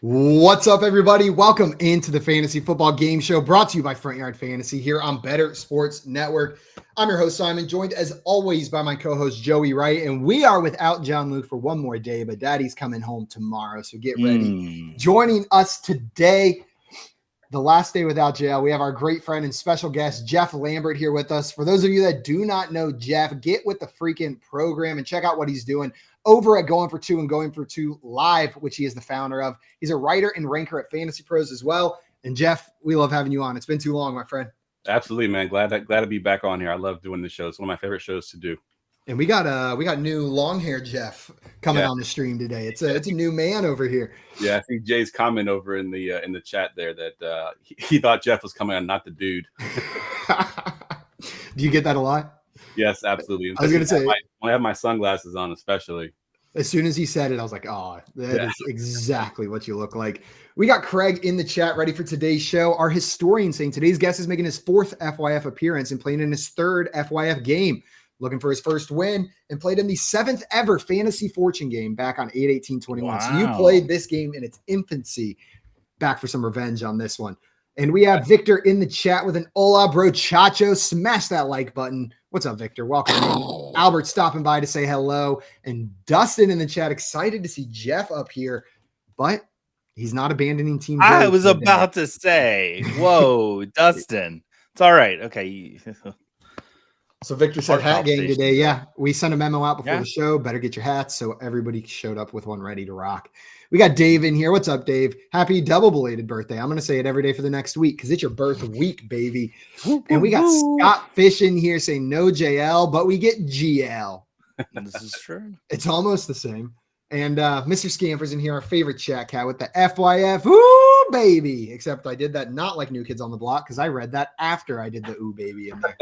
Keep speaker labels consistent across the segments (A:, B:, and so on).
A: What's up, everybody? Welcome into the Fantasy Football Game Show brought to you by Front Yard Fantasy here on Better Sports Network. I'm your host, Simon, joined as always by my co-host, Joey Wright, and we are without John Luke for one more day, but Daddy's coming home tomorrow, so get ready. Joining us today, the last day without JL, we have our great friend and special guest, Geoff Lambert, here with us. For those of you that do not know Geoff, get with the freaking program and check out what he's doing over at Going for Two and Going for Two Live, which he is the founder of. He's a writer and ranker at Fantasy Pros as well. And Geoff, we love having you on. It's been too long, my friend.
B: Absolutely, man. Glad to be back on here. I love doing the show. It's one of my favorite shows to do.
A: And we got new long hair Geoff coming on the stream today. It's a new man over here.
B: Yeah, I see Jay's comment over in the chat there that he thought Geoff was coming on, not the dude.
A: Do you get that a lot?
B: Yes, absolutely.
A: I was gonna say
B: when I have my sunglasses on, especially.
A: As soon as he said it, I was like, oh, that is exactly what you look like. We got Craig in the chat ready for today's show. Our historian saying today's guest is making his fourth FYF appearance and playing in his third FYF game. Looking for his first win and played in the seventh ever Fantasy Fortune game back on 8/18/21. Wow. So you played this game in its infancy. Back for some revenge on this one. And we have Victor in the chat with an hola bro chacho. Smash that like button. What's up, Victor? Welcome. Albert stopping by to say hello. And Dustin in the chat, excited to see Geoff up here, but he's not abandoning Team Joe.
C: I was about to say, whoa, Dustin. It's all right. Okay.
A: So Victor said hat game today. Yeah, we sent a memo out before the show. Better get your hats. So everybody showed up with one ready to rock. We got Dave in here. What's up, Dave? Happy double belated birthday. I'm going to say it every day for the next week because it's your birth week, baby. And we got Scott Fish in here saying no JL, but we get GL.
C: This is true.
A: It's almost the same. And Mr. Scamper's in here, our favorite chat cat with the FYF. Ooh, baby. Except I did that not like New Kids on the Block because I read that after I did the ooh, baby in there.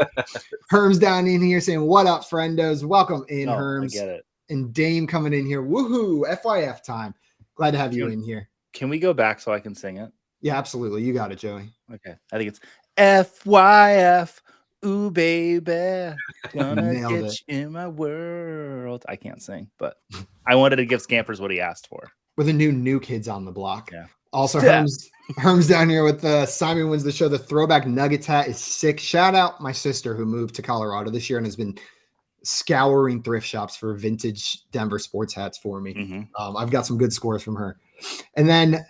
A: Herm's down in here saying, what up, friendos? Welcome in, Herms.
C: I get it.
A: And Dame coming in here. Woohoo, FYF time. Glad to have you in here.
C: Can we go back so I can sing it?
A: Yeah, absolutely. You got it, Joey.
C: Okay. I think it's FYF. Ooh, baby. Gonna get you in my world. I can't sing, but I wanted to give Scampers what he asked for.
A: With a new Kids on the Block.
C: Yeah.
A: Also, Herm's down here with Simon Wins the Show. The throwback Nuggets hat is sick. Shout out my sister who moved to Colorado this year and has been scouring thrift shops for vintage Denver sports hats for me.
C: Mm-hmm.
A: I've got some good scores from her. And then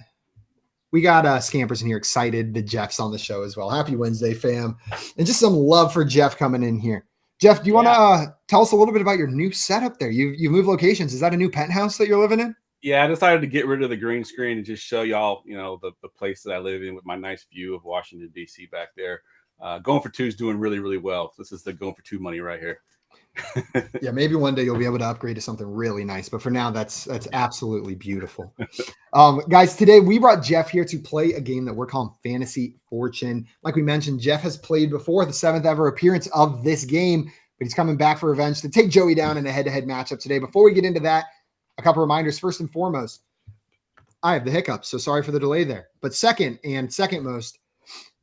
A: we got Scampers in here excited that Geoff's on the show as well. Happy Wednesday, fam. And just some love for Geoff coming in here. Geoff, do you want to tell us a little bit about your new setup there? You've moved locations. Is that a new penthouse that you're living in?
B: Yeah, I decided to get rid of the green screen and just show y'all, the place that I live in with my nice view of Washington, D.C. back there. Going for Two is doing really, really well. This is the Going for Two money right here.
A: Yeah, maybe one day you'll be able to upgrade to something really nice, but for now that's absolutely beautiful. Guys, today we brought Geoff here to play a game that we're calling Fantasy Fortune. Like we mentioned, Geoff has played before, the seventh ever appearance of this game, but he's coming back for revenge to take Joey down in a head-to-head matchup today. Before we get into that, a couple reminders. First and foremost, I have the hiccups, so sorry for the delay there. But second most,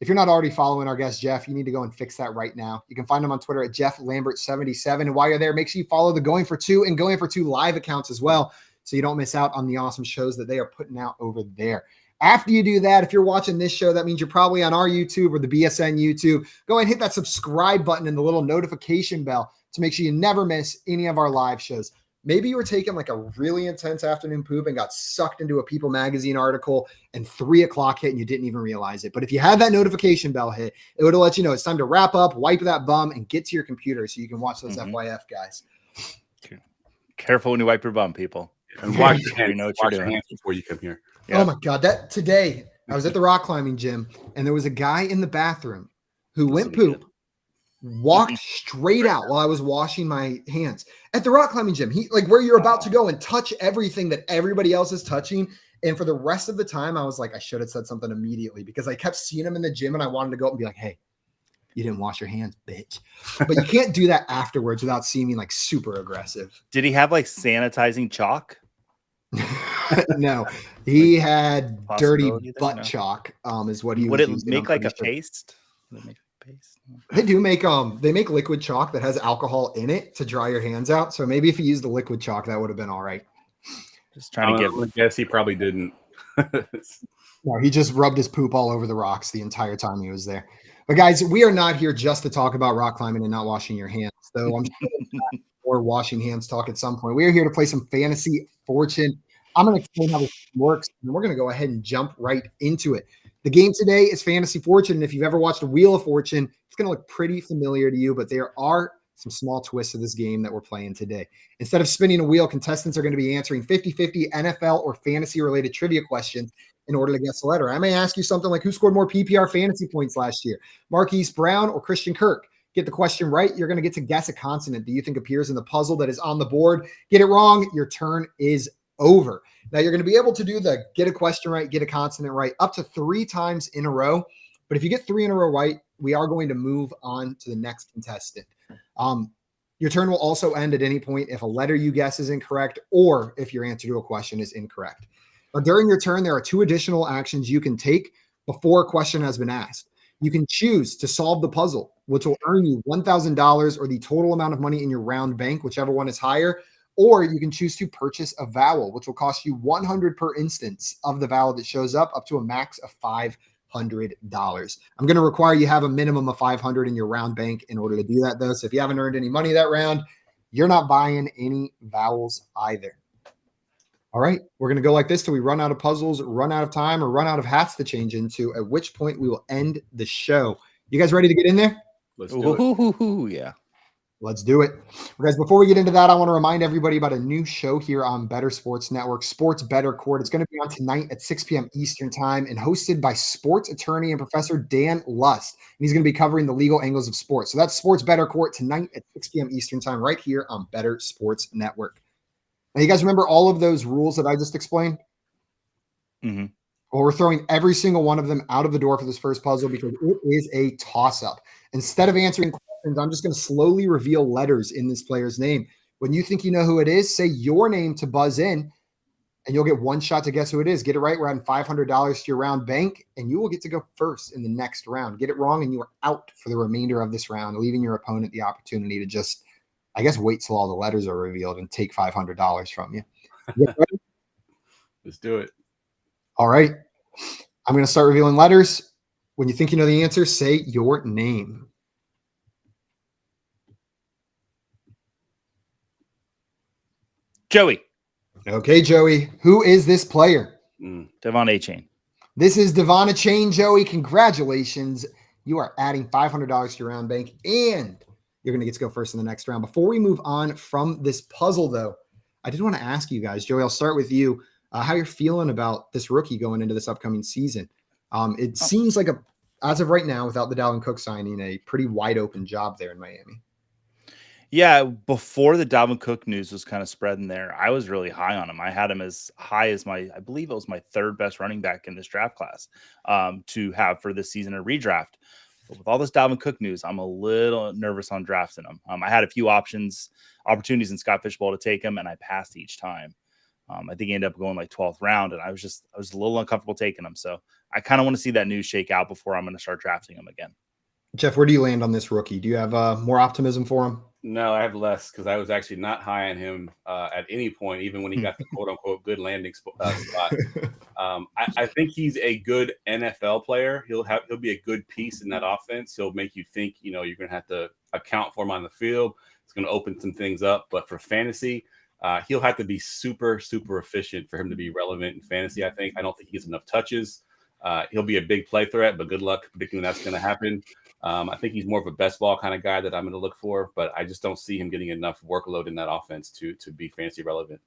A: if you're not already following our guest, Geoff, you need to go and fix that right now. You can find him on Twitter at Geoff Lambert77. And while you're there, make sure you follow the Going for Two and Going for Two live accounts as well, so you don't miss out on the awesome shows that they are putting out over there. After you do that, if you're watching this show, that means you're probably on our YouTube or the BSN YouTube. Go ahead and hit that subscribe button and the little notification bell to make sure you never miss any of our live shows. Maybe you were taking like a really intense afternoon poop and got sucked into a People magazine article and 3 o'clock hit and you didn't even realize it. But if you had that notification bell hit, it would have let you know it's time to wrap up, wipe that bum, and get to your computer so you can watch those FYF guys.
C: Careful when you wipe your bum, people.
B: And wash your hands, your hands before you come here.
A: Yeah. Oh my God. Today I was at the rock climbing gym and there was a guy in the bathroom who went poop. Walked straight out while I was washing my hands at the rock climbing gym. He like where you're about to go and touch everything that everybody else is touching. And for the rest of the time, I was like, I should have said something immediately because I kept seeing him in the gym and I wanted to go up and be like, hey, you didn't wash your hands, bitch. But you can't do that afterwards without seeming like super aggressive.
C: Did he have like sanitizing chalk?
A: No, he had dirty butt chalk. Is what he
C: would
A: was
C: it
A: using,
C: make like a paste? Would it make paste?
A: They do make liquid chalk that has alcohol in it to dry your hands out. So maybe if you use the liquid chalk, that would have been all right.
C: Just trying to
B: I guess he probably didn't.
A: No, he just rubbed his poop all over the rocks the entire time he was there. But guys, we are not here just to talk about rock climbing and not washing your hands. So I'm sure or washing hands talk at some point. We are here to play some Fantasy Fortune. I'm going to explain how this works, and we're going to go ahead and jump right into it. The game today is Fantasy Fortune, and if you've ever watched a Wheel of Fortune, it's going to look pretty familiar to you, but there are some small twists of this game that we're playing today. Instead of spinning a wheel, contestants are going to be answering 50-50 NFL or fantasy-related trivia questions in order to guess the letter. I may ask you something like, who scored more PPR fantasy points last year? Marquise Brown or Christian Kirk? Get the question right, you're going to get to guess a consonant that you think appears in the puzzle that is on the board. Get it wrong, your turn is over. Now, you're going to be able to do the get a question right, get a consonant right up to 3 times in a row. But if you get 3 in a row right, we are going to move on to the next contestant. Your turn will also end at any point if a letter you guess is incorrect or if your answer to a question is incorrect. But during your turn, there are 2 additional actions you can take before a question has been asked. You can choose to solve the puzzle, which will earn you $1,000 or the total amount of money in your round bank, whichever one is higher, or you can choose to purchase a vowel, which will cost you $100 per instance of the vowel that shows up to a max of $500. I'm going to require you have a minimum of $500 in your round bank in order to do that, though. So if you haven't earned any money that round, you're not buying any vowels either. All right, we're going to go like this till we run out of puzzles, run out of time, or run out of hats to change into, at which point we will end the show. You guys ready to get in there?
B: Let's do it.
C: Yeah.
A: Let's do it. Well, guys, before we get into that, I want to remind everybody about a new show here on Better Sports Network, Sports Better Court. It's going to be on tonight at 6 p.m. Eastern Time and hosted by sports attorney and Professor Dan Lust. And he's going to be covering the legal angles of sports. So that's Sports Better Court tonight at 6 p.m. Eastern Time right here on Better Sports Network. Now, you guys remember all of those rules that I just explained?
C: Mm-hmm.
A: Well, we're throwing every single one of them out of the door for this first puzzle because it is a toss-up. Instead of answering questions, I'm just going to slowly reveal letters in this player's name. When you think you know who it is, say your name to buzz in, and you'll get one shot to guess who it is. Get it right, we're adding $500 to your round bank, and you will get to go first in the next round. Get it wrong, and you are out for the remainder of this round, leaving your opponent the opportunity to just, I guess, wait till all the letters are revealed and take $500 from you.
B: Let's do it.
A: All right. I'm going to start revealing letters. When you think you know the answer, say your name.
C: Joey.
A: Okay, Joey. Who is this player?
C: Devon A-Chain.
A: This is Devon A-Chain, Joey. Congratulations. You are adding $500 to your round bank, and you're going to get to go first in the next round. Before we move on from this puzzle, though, I did want to ask you guys, Joey, I'll start with you, how you're feeling about this rookie going into this upcoming season. It seems like, as of right now, without the Dalvin Cook signing, a pretty wide open job there in Miami.
C: Yeah, before the Dalvin Cook news was kind of spreading there, I was really high on him. I had him as high as I believe it was my 3rd best running back in this draft class to have for this season, a redraft. But with all this Dalvin Cook news, I'm a little nervous on drafting him. I had a few opportunities in Scott Fishbowl to take him, and I passed each time. I think he ended up going like 12th round, and I was a little uncomfortable taking him. So I kind of want to see that news shake out before I'm going to start drafting him again.
A: Jeff, where do you land on this rookie? Do you have more optimism for him?
B: No, I have less because I was actually not high on him at any point, even when he got the quote-unquote good landing spot. I think he's a good NFL player. He'll be a good piece in that offense. He'll make you think, you're going to have to account for him on the field. It's going to open some things up. But for fantasy, he'll have to be super, super efficient for him to be relevant in fantasy, I think. I don't think he gets enough touches. He'll be a big play threat, but good luck predicting when that's going to happen. I think he's more of a best ball kind of guy that I'm going to look for, but I just don't see him getting enough workload in that offense to be fantasy relevant.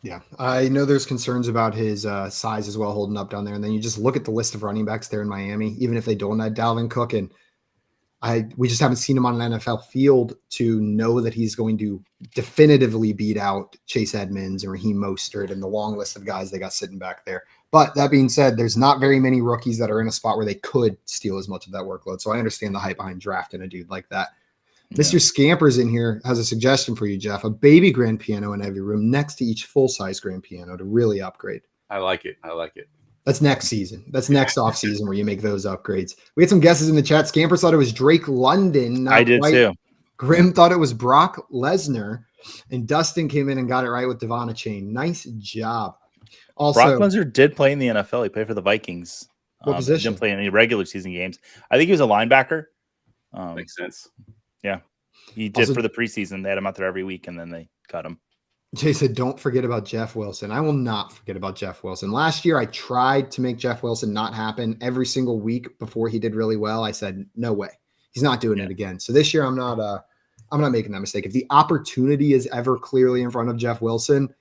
A: Yeah, I know there's concerns about his size as well holding up down there. And then you just look at the list of running backs there in Miami, even if they don't add Dalvin Cook. And we just haven't seen him on an NFL field to know that he's going to definitively beat out Chase Edmonds and Raheem Mostert and the long list of guys they got sitting back there. But that being said, there's not very many rookies that are in a spot where they could steal as much of that workload. So I understand the hype behind drafting a dude like that. Yeah. Mr. Scampers in here has a suggestion for you, Jeff, a baby grand piano in every room next to each full-size grand piano to really upgrade.
B: I like it.
A: That's next season. That's next off season where you make those upgrades. We had some guesses in the chat. Scampers thought it was Drake London.
C: I did too.
A: Grim thought it was Brock Lesnar. And Dustin came in and got it right with Devon A-Chain. Nice job. Also,
C: Brock Lesnar did play in the NFL. He played for the Vikings.
A: What position?
C: Didn't play in any regular season games. I think he was a linebacker.
B: Makes sense.
C: Yeah, he did for the preseason. They had him out there every week, and then they cut him.
A: Jay said, don't forget about Jeff Wilson. I will not forget about Jeff Wilson. Last year, I tried to make Jeff Wilson not happen every single week before he did really well. I said, no way. He's not doing it again. So this year, I'm not making that mistake. If the opportunity is ever clearly in front of Jeff Wilson,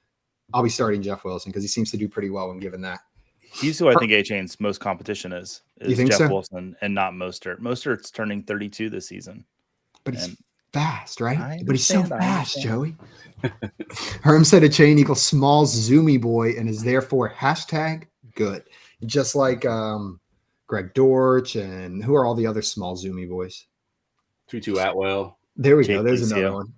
A: I'll be starting Jeff Wilson because he seems to do pretty well when given that.
C: He's who I think A-Chain's most competition is
A: you think
C: Jeff
A: so?
C: Wilson and not Mostert. Mostert's turning 32 this season.
A: But he's fast, right? But he's so fast, Joey. Herm said a chain equals small zoomy boy and is therefore #good. Just like Greg Dortch and who are all the other small zoomy boys?
B: Tutu Atwell.
A: There we go. There's another one.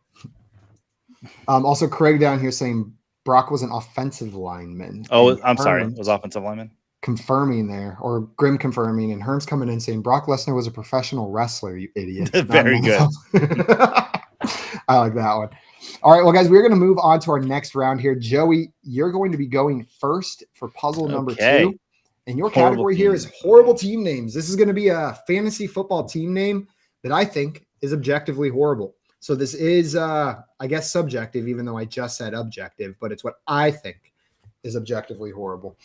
A: Also, Craig down here saying Brock was an offensive lineman.
C: Oh, I'm sorry. It was offensive lineman.
A: Confirming there, or Grim confirming, and Herm's coming in saying Brock Lesnar was a professional wrestler, you idiot.
C: Very good.
A: I like that one. All right, well, guys, we're going to move on to our next round here. Joey, you're going to be going first for puzzle number 2. And your category here is horrible team names. This is going to be a fantasy football team name that I think is objectively horrible. So this is, I guess, subjective, even though I just said objective, but it's what I think is objectively horrible.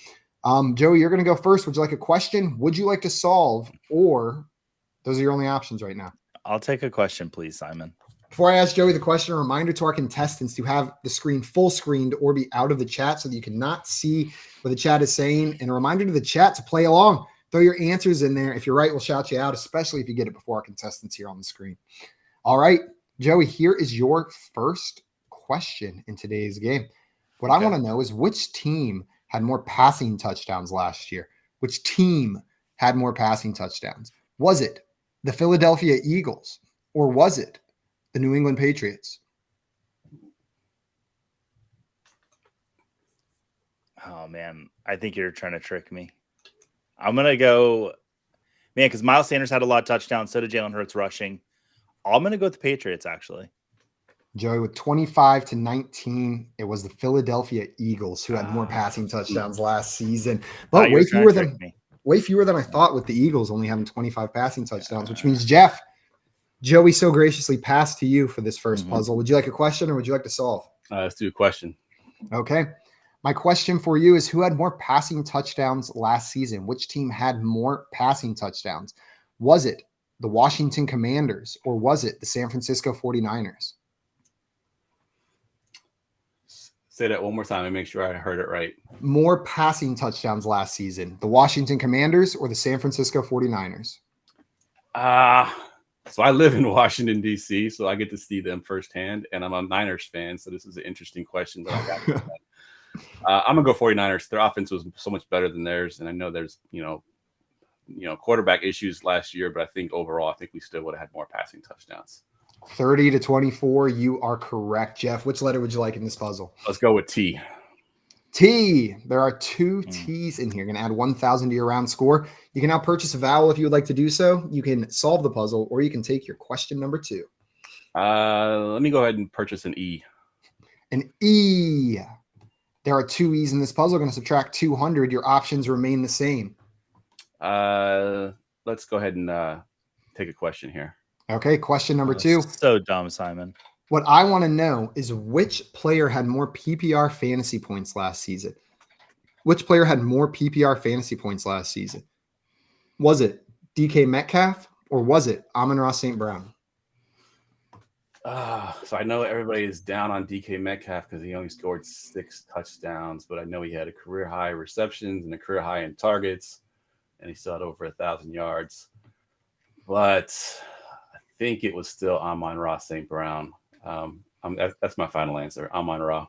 A: Joey, you're going to go first. Would you like a question? Would you like to solve? Or those are your only options right now?
C: I'll take a question, please, Simon.
A: Before I ask Joey the question, a reminder to our contestants to have the screen full screened or be out of the chat so that you cannot see what the chat is saying. And a reminder to the chat to play along. Throw your answers in there. If you're right, we'll shout you out, especially if you get it before our contestants here on the screen. All right, Joey, here is your first question in today's game. What I want to know is which team had more passing touchdowns last year? Which team had more passing touchdowns? Was it the Philadelphia Eagles or was it the New England Patriots?
C: Oh, man. I think you're trying to trick me. I'm going to go, man, because Miles Sanders had a lot of touchdowns. So did Jalen Hurts rushing. I'm going to go with the Patriots, actually.
A: Joey, with 25-19, it was the Philadelphia Eagles who had more passing touchdowns last season. But way fewer than I thought with the Eagles only having 25 passing touchdowns, which means, Jeff, Joey so graciously passed to you for this first puzzle. Would you like a question or would you like to solve?
B: Let's do a question.
A: Okay. My question for you is who had more passing touchdowns last season? Which team had more passing touchdowns? Was it the Washington Commanders or was it the San Francisco 49ers?
B: Say that one more time and make sure I heard it right.
A: More passing touchdowns last season, the Washington Commanders or the San Francisco 49ers?
B: So I live in Washington, D.C., so I get to see them firsthand, and I'm a Niners fan, so this is an interesting question. But I'm going to go 49ers. Their offense was so much better than theirs, and I know there's, quarterback issues last year, but I think overall, I think we still would have had more passing touchdowns.
A: 30-24, you are correct, Jeff. Which letter would you like in this puzzle?
B: Let's go with T.
A: T. There are 2 T's in here. You're going to add 1,000 to your round score. You can now purchase a vowel if you would like to do so. You can solve the puzzle, or you can take your question number 2.
B: Let me go ahead and purchase an E.
A: An E. There are 2 E's in this puzzle. We're going to subtract 200. Your options remain the same.
B: Let's go ahead and take a question here.
A: Okay, question number 2.
C: So dumb, Simon.
A: What I want to know is which player had more PPR fantasy points last season? Which player had more PPR fantasy points last season? Was it DK Metcalf or was it Amon-Ra St. Brown?
B: So I know everybody is down on DK Metcalf because he only scored 6 touchdowns, but I know he had a career high receptions and a career high in targets, and he still had over 1,000 yards. But I think it was still Amon-Ra St. Brown. That's my final answer, Amon-Ra.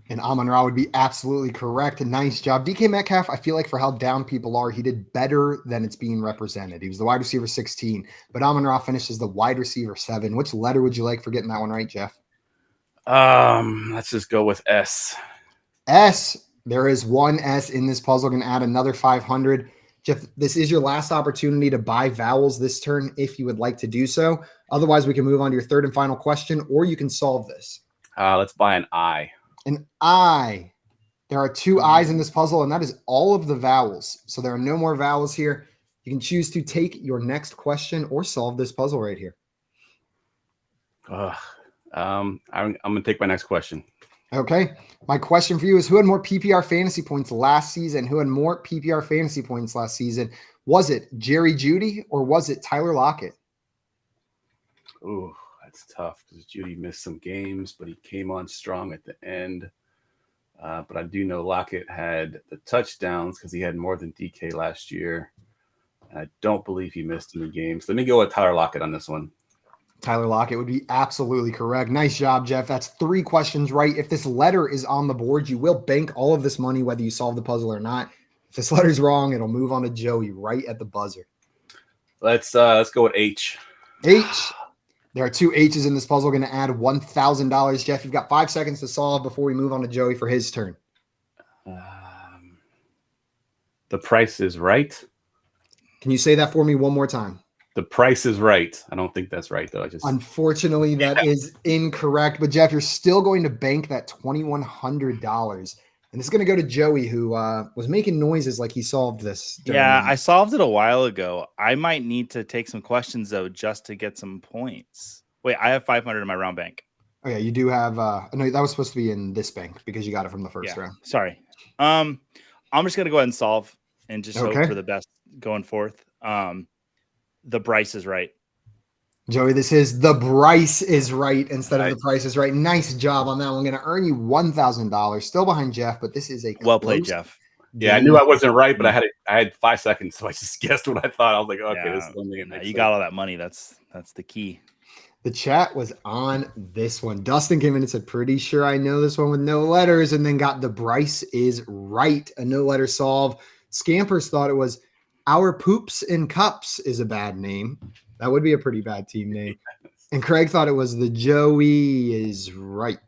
A: And Amon-Ra would be absolutely correct. Nice job. DK Metcalf, I feel like for how down people are, he did better than it's being represented. He was the wide receiver 16, but Amon-Ra finishes the wide receiver 7. Which letter would you like for getting that one right, Jeff?
B: Let's just go with S.
A: S. There is 1 S in this puzzle. Going to add another 500. Jeff, this is your last opportunity to buy vowels this turn if you would like to do so. Otherwise, we can move on to your third and final question, or you can solve this.
B: Let's buy an I.
A: An I. There are 2 I's in this puzzle, and that is all of the vowels. So there are no more vowels here. You can choose to take your next question or solve this puzzle right here.
B: I'm going to take my next question.
A: Okay. My question for you is, who had more PPR fantasy points last season? Who had more PPR fantasy points last season? Was it Jerry Jeudy or was it Tyler Lockett?
B: Ooh, that's tough because Jeudy missed some games, but he came on strong at the end. But I do know Lockett had the touchdowns because he had more than DK last year. And I don't believe he missed any games. Let me go with Tyler Lockett on this one.
A: Tyler Lockett would be absolutely correct. Nice job, Geoff. That's 3 questions right. If this letter is on the board, you will bank all of this money, whether you solve the puzzle or not. If this letter's wrong, it'll move on to Joey right at the buzzer.
B: Let's go with H.
A: H. There are 2 H's in this puzzle. Going to add $1,000. Geoff, you've got 5 seconds to solve before we move on to Joey for his turn.
B: The Price is Right.
A: Can you say that for me one more time?
B: The Price is Right. I don't think that's right, though.
A: Unfortunately, that is incorrect. But, Geoff, you're still going to bank that $2,100. And this is going to go to Joey, who was making noises like he solved this.
C: Yeah, I solved it a while ago. I might need to take some questions, though, just to get some points. Wait, I have 500 in my round bank.
A: Oh, yeah, you do have no, that was supposed to be in this bank because you got it from the first round.
C: Sorry. I'm just going to go ahead and solve and just hope for the best going forth. The Bryce is Right.
A: Joey, this is The Bryce is Right instead of The Price is Right. Nice job on that one. Going to earn you $1,000. Still behind Geoff, but this is a
C: well played, Geoff.
B: Yeah, I knew I wasn't right, but I had 5 seconds, so I just guessed what I thought. I was like, okay, this is something that makes sense.
C: Got all that money. That's the key.
A: The chat was on this one. Dustin came in and said, pretty sure I know this one with no letters, and then got The Bryce is Right, a no-letter solve. Scampers thought it was Our Poops in Cups is a bad name. That would be a pretty bad team name. And Craig thought it was The Joey is Right.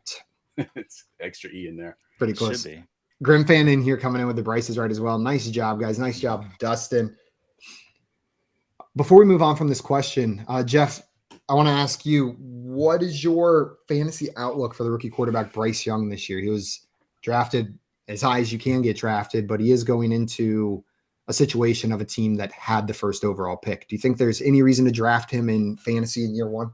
B: It's extra E in there.
A: Pretty close.
C: Should be.
A: Grim fan in here coming in with The Bryce is Right as well. Nice job, guys. Nice job, Dustin. Before we move on from this question, Geoff, I want to ask you, what is your fantasy outlook for the rookie quarterback Bryce Young this year? He was drafted as high as you can get drafted, but he is going into a situation of a team that had the first overall pick. Do you think there's any reason to draft him in fantasy in year 1?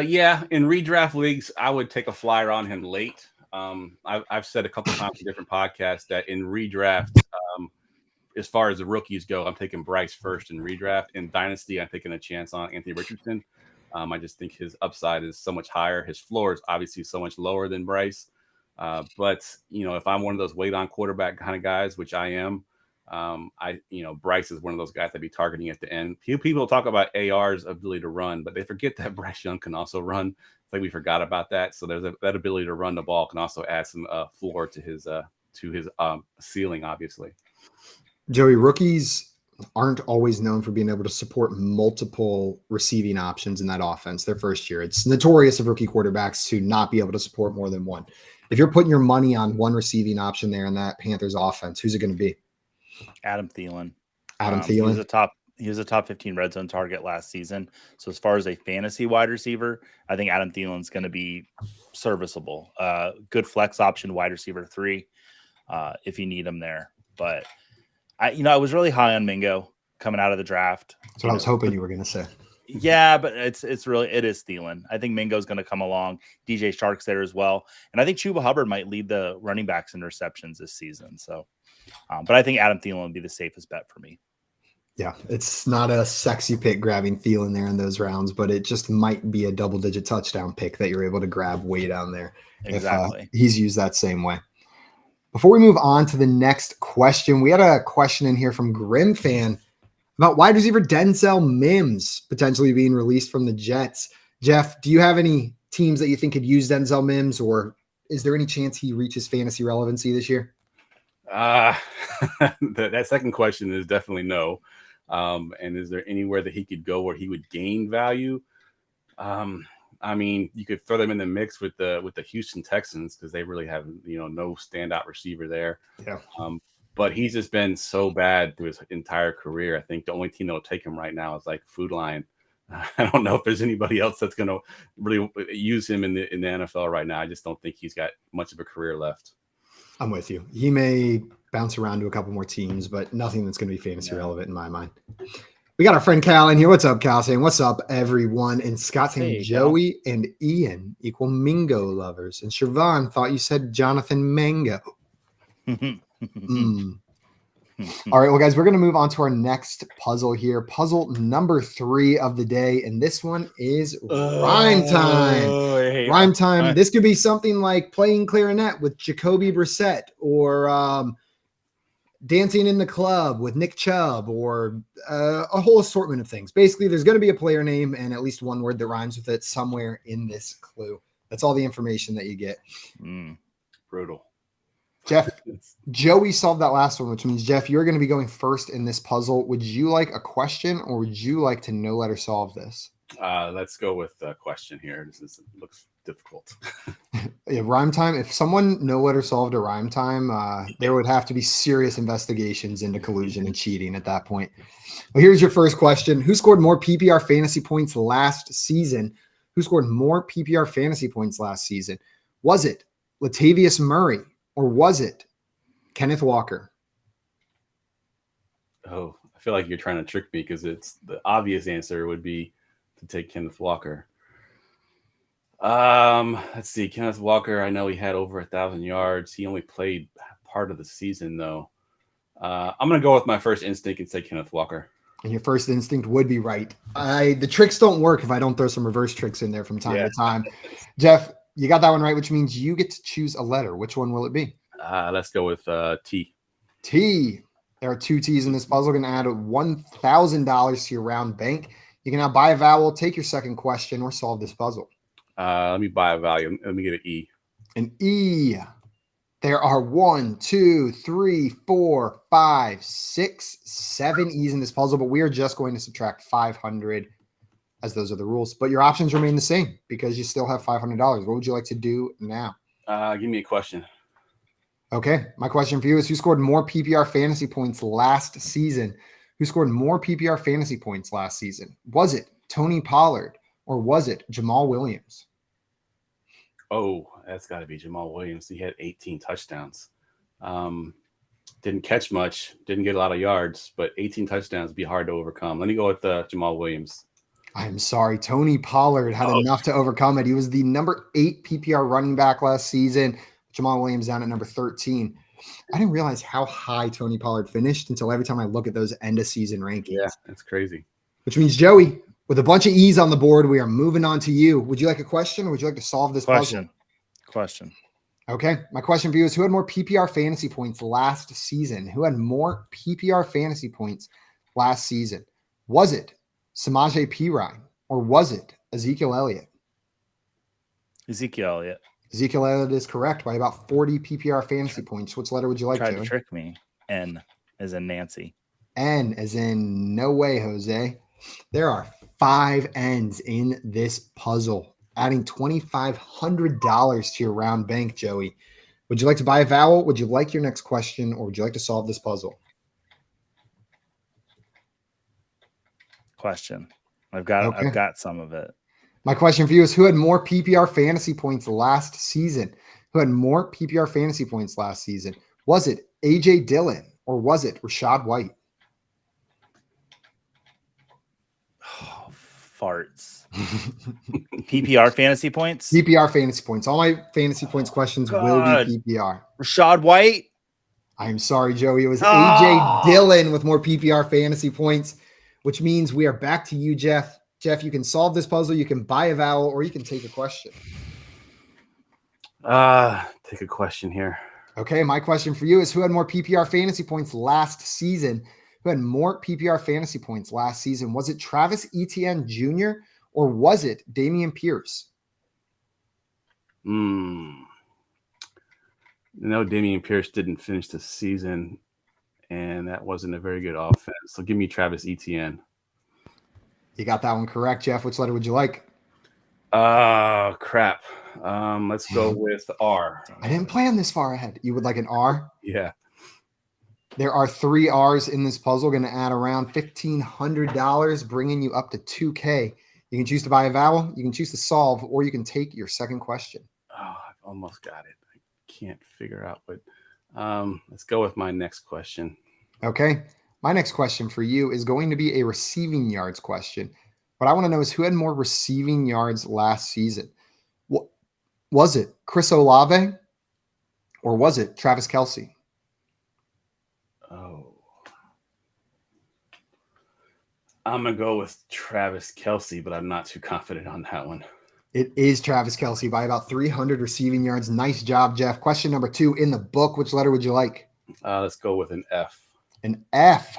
B: Yeah, in redraft leagues, I would take a flyer on him late. I've said a couple times in different podcasts that in redraft, as far as the rookies go, I'm taking Bryce first in redraft. In Dynasty, I'm taking a chance on Anthony Richardson. I just think his upside is so much higher. His floor is obviously so much lower than Bryce. But, if I'm one of those wait on quarterback kind of guys, which I am, Bryce is one of those guys I'd be targeting at the end. People talk about AR's ability to run, but they forget that Bryce Young can also run. It's like we forgot about that. So there's that ability to run the ball can also add some floor to his ceiling, obviously.
A: Joey, rookies aren't always known for being able to support multiple receiving options in that offense their first year. It's notorious of rookie quarterbacks to not be able to support more than one. If you're putting your money on one receiving option there in that Panthers offense, who's it going to be?
C: Adam Thielen. He was a top 15 red zone target last season. So as far as a fantasy wide receiver, I think Adam Thielen's going to be serviceable. Good flex option, wide receiver 3, if you need him there. But I was really high on Mingo coming out of the draft.
A: That's what I was hoping you were going to say.
C: Yeah, but it is Thielen. I think Mingo's going to come along. DJ Shark's there as well. And I think Chuba Hubbard might lead the running backs in receptions this season. So, but I think Adam Thielen would be the safest bet for me.
A: Yeah, it's not a sexy pick grabbing Thielen there in those rounds, but it just might be a double-digit touchdown pick that you're able to grab way down there.
C: Exactly.
A: If he's used that same way. Before we move on to the next question, we had a question in here from Grim Fan about wide receiver Denzel Mims potentially being released from the Jets. Geoff, do you have any teams that you think could use Denzel Mims, or is there any chance he reaches fantasy relevancy this year?
B: That second question is definitely no. And is there anywhere that he could go where he would gain value? I mean, you could throw them in the mix with the Houston Texans because they really have no standout receiver there.
A: Yeah.
B: But he's just been so bad through his entire career. I think the only team that will take him right now is like Food Lion. I don't know if there's anybody else that's going to really use him in the NFL right now. I just don't think he's got much of a career left.
A: I'm with you. He may bounce around to a couple more teams, but nothing that's going to be fantasy relevant in my mind. We got our friend Cal in here. What's up, Cal? Saying, what's up, everyone? And Scott saying,
C: Hey,
A: Joey and Ian equal Mingo lovers. And Siobhan thought you said Jonathan Mango. All right, well, guys, we're going to move on to our next puzzle here. Puzzle number 3 of the day. And this one is rhyme time. Rhyme time. This could be something like playing clarinet with Jacoby Brissett, or dancing in the club with Nick Chubb, or a whole assortment of things. Basically, there's going to be a player name and at least one word that rhymes with it somewhere in this clue. That's all the information that you get.
B: Brutal.
A: Jeff, Joey solved that last one, which means, Jeff, you're going to be going first in this puzzle. Would you like a question, or would you like to no letter solve this?
B: Let's go with a question here. This looks difficult.
A: Yeah, rhyme time. If someone no letter solved a rhyme time, there would have to be serious investigations into collusion and cheating at that point. Well, here's your first question. Who scored more PPR fantasy points last season? Who scored more PPR fantasy points last season? Was it Latavius Murray, or was it Kenneth Walker?
B: Oh, I feel like you're trying to trick me, because it's the obvious answer would be to take Kenneth Walker. Let's see. Kenneth Walker, I know he had over 1,000 yards. He only played part of the season, though. I'm going to go with my first instinct and say Kenneth Walker.
A: And your first instinct would be right. The tricks don't work if I don't throw some reverse tricks in there from time to time. Jeff, you got that one right, which means you get to choose a letter. Which one will it be?
B: Let's go with T.
A: T. There are 2 T's in this puzzle. Going to add $1,000 to your round bank. You can now buy a vowel, take your second question, or solve this puzzle.
B: Let me buy a value. Let me get an E.
A: An E. There are 1, 2, 3, 4, 5, 6, 7 E's in this puzzle, but we are just going to subtract 500, as those are the rules. But your options remain the same because you still have $500. What would you like to do now?
B: Give me a question.
A: Okay. My question for you is, who scored more PPR fantasy points last season? Who scored more PPR fantasy points last season? Was it Tony Pollard, or was it Jamal Williams?
B: Oh, that's got to be Jamal Williams. He had 18 touchdowns. Didn't catch much, didn't get a lot of yards, but 18 touchdowns would be hard to overcome. Let me go with Jamal Williams.
A: I'm sorry. Tony Pollard had enough to overcome it. He was the number 8 PPR running back last season. Jamal Williams down at number 13. I didn't realize how high Tony Pollard finished until every time I look at those end of season rankings.
B: Yeah, that's crazy.
A: Which means, Joey, with a bunch of E's on the board, we are moving on to you. Would you like a question, or would you like to solve this puzzle?
C: Question.
A: Okay. My question for you is, who had more PPR fantasy points last season? Who had more PPR fantasy points last season? Was it Samaje Perine, or was it Ezekiel Elliott?
C: Ezekiel Elliott.
A: Ezekiel Elliott is correct by about 40 PPR fantasy points. Which letter would you like,
C: Tried
A: Joey?
C: to trick me. N as in Nancy.
A: N as in no way, Jose. There are 5 N's in this puzzle, adding $2,500 to your round bank, Joey. Would you like to buy a vowel? Would you like your next question, or would you like to solve this puzzle?
C: Question. I've got some of it.
A: My question for you is, who had more PPR fantasy points last season? Who had more PPR fantasy points last season? Was it AJ Dillon, or was it Rachaad White?
C: Oh, farts. PPR fantasy points?
A: PPR fantasy points. All my fantasy points questions will be PPR.
C: Rachaad White?
A: I'm sorry, Joey. It was AJ Dillon with more PPR fantasy points, which means we are back to you, Jeff. Jeff, you can solve this puzzle. You can buy a vowel, or you can take a question.
B: Take a question here.
A: Okay, my question for you is, who had more PPR fantasy points last season? Who had more PPR fantasy points last season? Was it Travis Etienne Jr., or was it Dameon Pierce?
B: No, Dameon Pierce didn't finish the season, and that wasn't a very good offense. So give me Travis Etienne.
A: You got that one correct, Jeff. Which letter would you like?
B: Crap. Let's go with R.
A: I didn't plan this far ahead. You would like an R?
B: Yeah.
A: There are 3 R's in this puzzle, going to add around $1,500, bringing you up to $2,000. You can choose to buy a vowel, you can choose to solve, or you can take your second question.
B: Oh, I've almost got it. I can't figure out what Let's go with my next question.
A: Okay. My next question for you is going to be a receiving yards question. What I want to know is who had more receiving yards last season? Was it Chris Olave or was it Travis Kelce?
B: Oh, I'm going to go with Travis Kelce, but I'm not too confident on that one.
A: It is Travis Kelce by about 300 receiving yards. Nice job, Geoff. Question number 2 in the book. Which letter would you like?
B: Let's go with an F.
A: An F.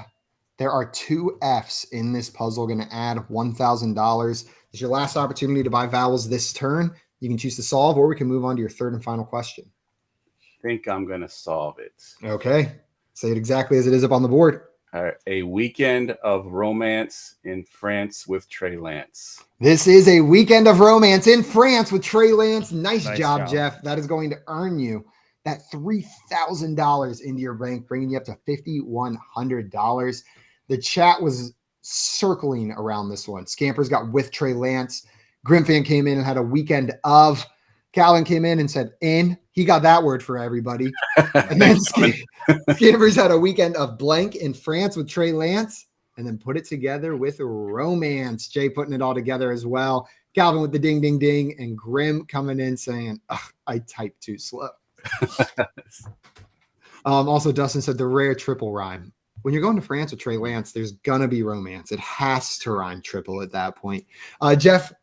A: There are 2 Fs in this puzzle. Going to add $1,000. It's your last opportunity to buy vowels this turn. You can choose to solve, or we can move on to your third and final question.
B: I think I'm going to solve it.
A: Okay. Say it exactly as it is up on the board.
B: All right. A weekend of romance in France with Trey Lance.
A: This is a weekend of romance in France with Trey Lance. Nice job, Geoff. That is going to earn you that $3,000 into your bank, bringing you up to $5,100. The chat was circling around this one. Scampers got with Trey Lance. Grimfan came in and had a weekend of. Calvin came in and said in. He got that word for everybody. And then Scampers had a weekend of blank in France with Trey Lance. And then put it together with romance. Jay putting it all together as well. Calvin with the ding, ding, ding. And Grim coming in saying, I typed too slow. Also, Dustin said the rare triple rhyme. When you're going to France with Trey Lance, there's going to be romance. It has to rhyme triple at that point. Geoff,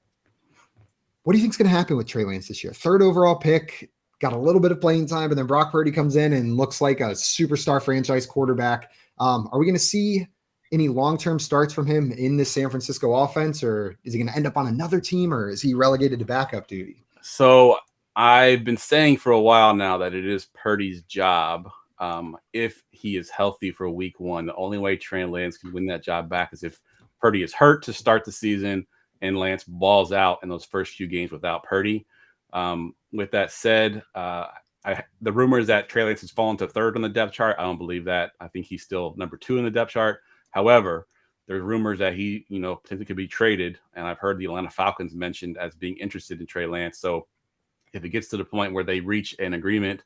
A: what do you think is going to happen with Trey Lance this year? 3rd overall pick, got a little bit of playing time, but then Brock Purdy comes in and looks like a superstar franchise quarterback. Are we going to see any long-term starts from him in this San Francisco offense, or is he going to end up on another team, or is he relegated to backup duty?
B: So I've been saying for a while now that it is Purdy's job. If he is healthy for week 1, the only way Trey Lance can win that job back is if Purdy is hurt to start the season and Lance balls out in those first few games without Purdy. With that said, the rumor is that Trey Lance has fallen to 3rd on the depth chart. I don't believe that. I think he's still number 2 in the depth chart. However, there's rumors that he, potentially could be traded, and I've heard the Atlanta Falcons mentioned as being interested in Trey Lance. So if it gets to the point where they reach an agreement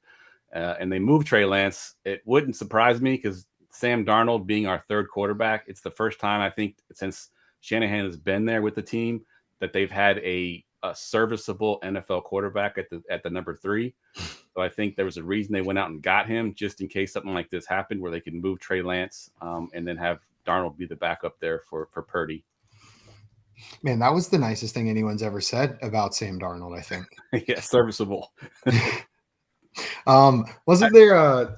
B: and they move Trey Lance, it wouldn't surprise me because Sam Darnold being our 3rd quarterback, it's the first time I think since Shanahan has been there with the team that they've had a serviceable NFL quarterback at the number 3. So I think there was a reason they went out and got him just in case something like this happened where they could move Trey Lance and then have Darnold be the backup there for Purdy.
A: Man, that was the nicest thing anyone's ever said about Sam Darnold, I think.
B: Yeah, serviceable.
A: Wasn't there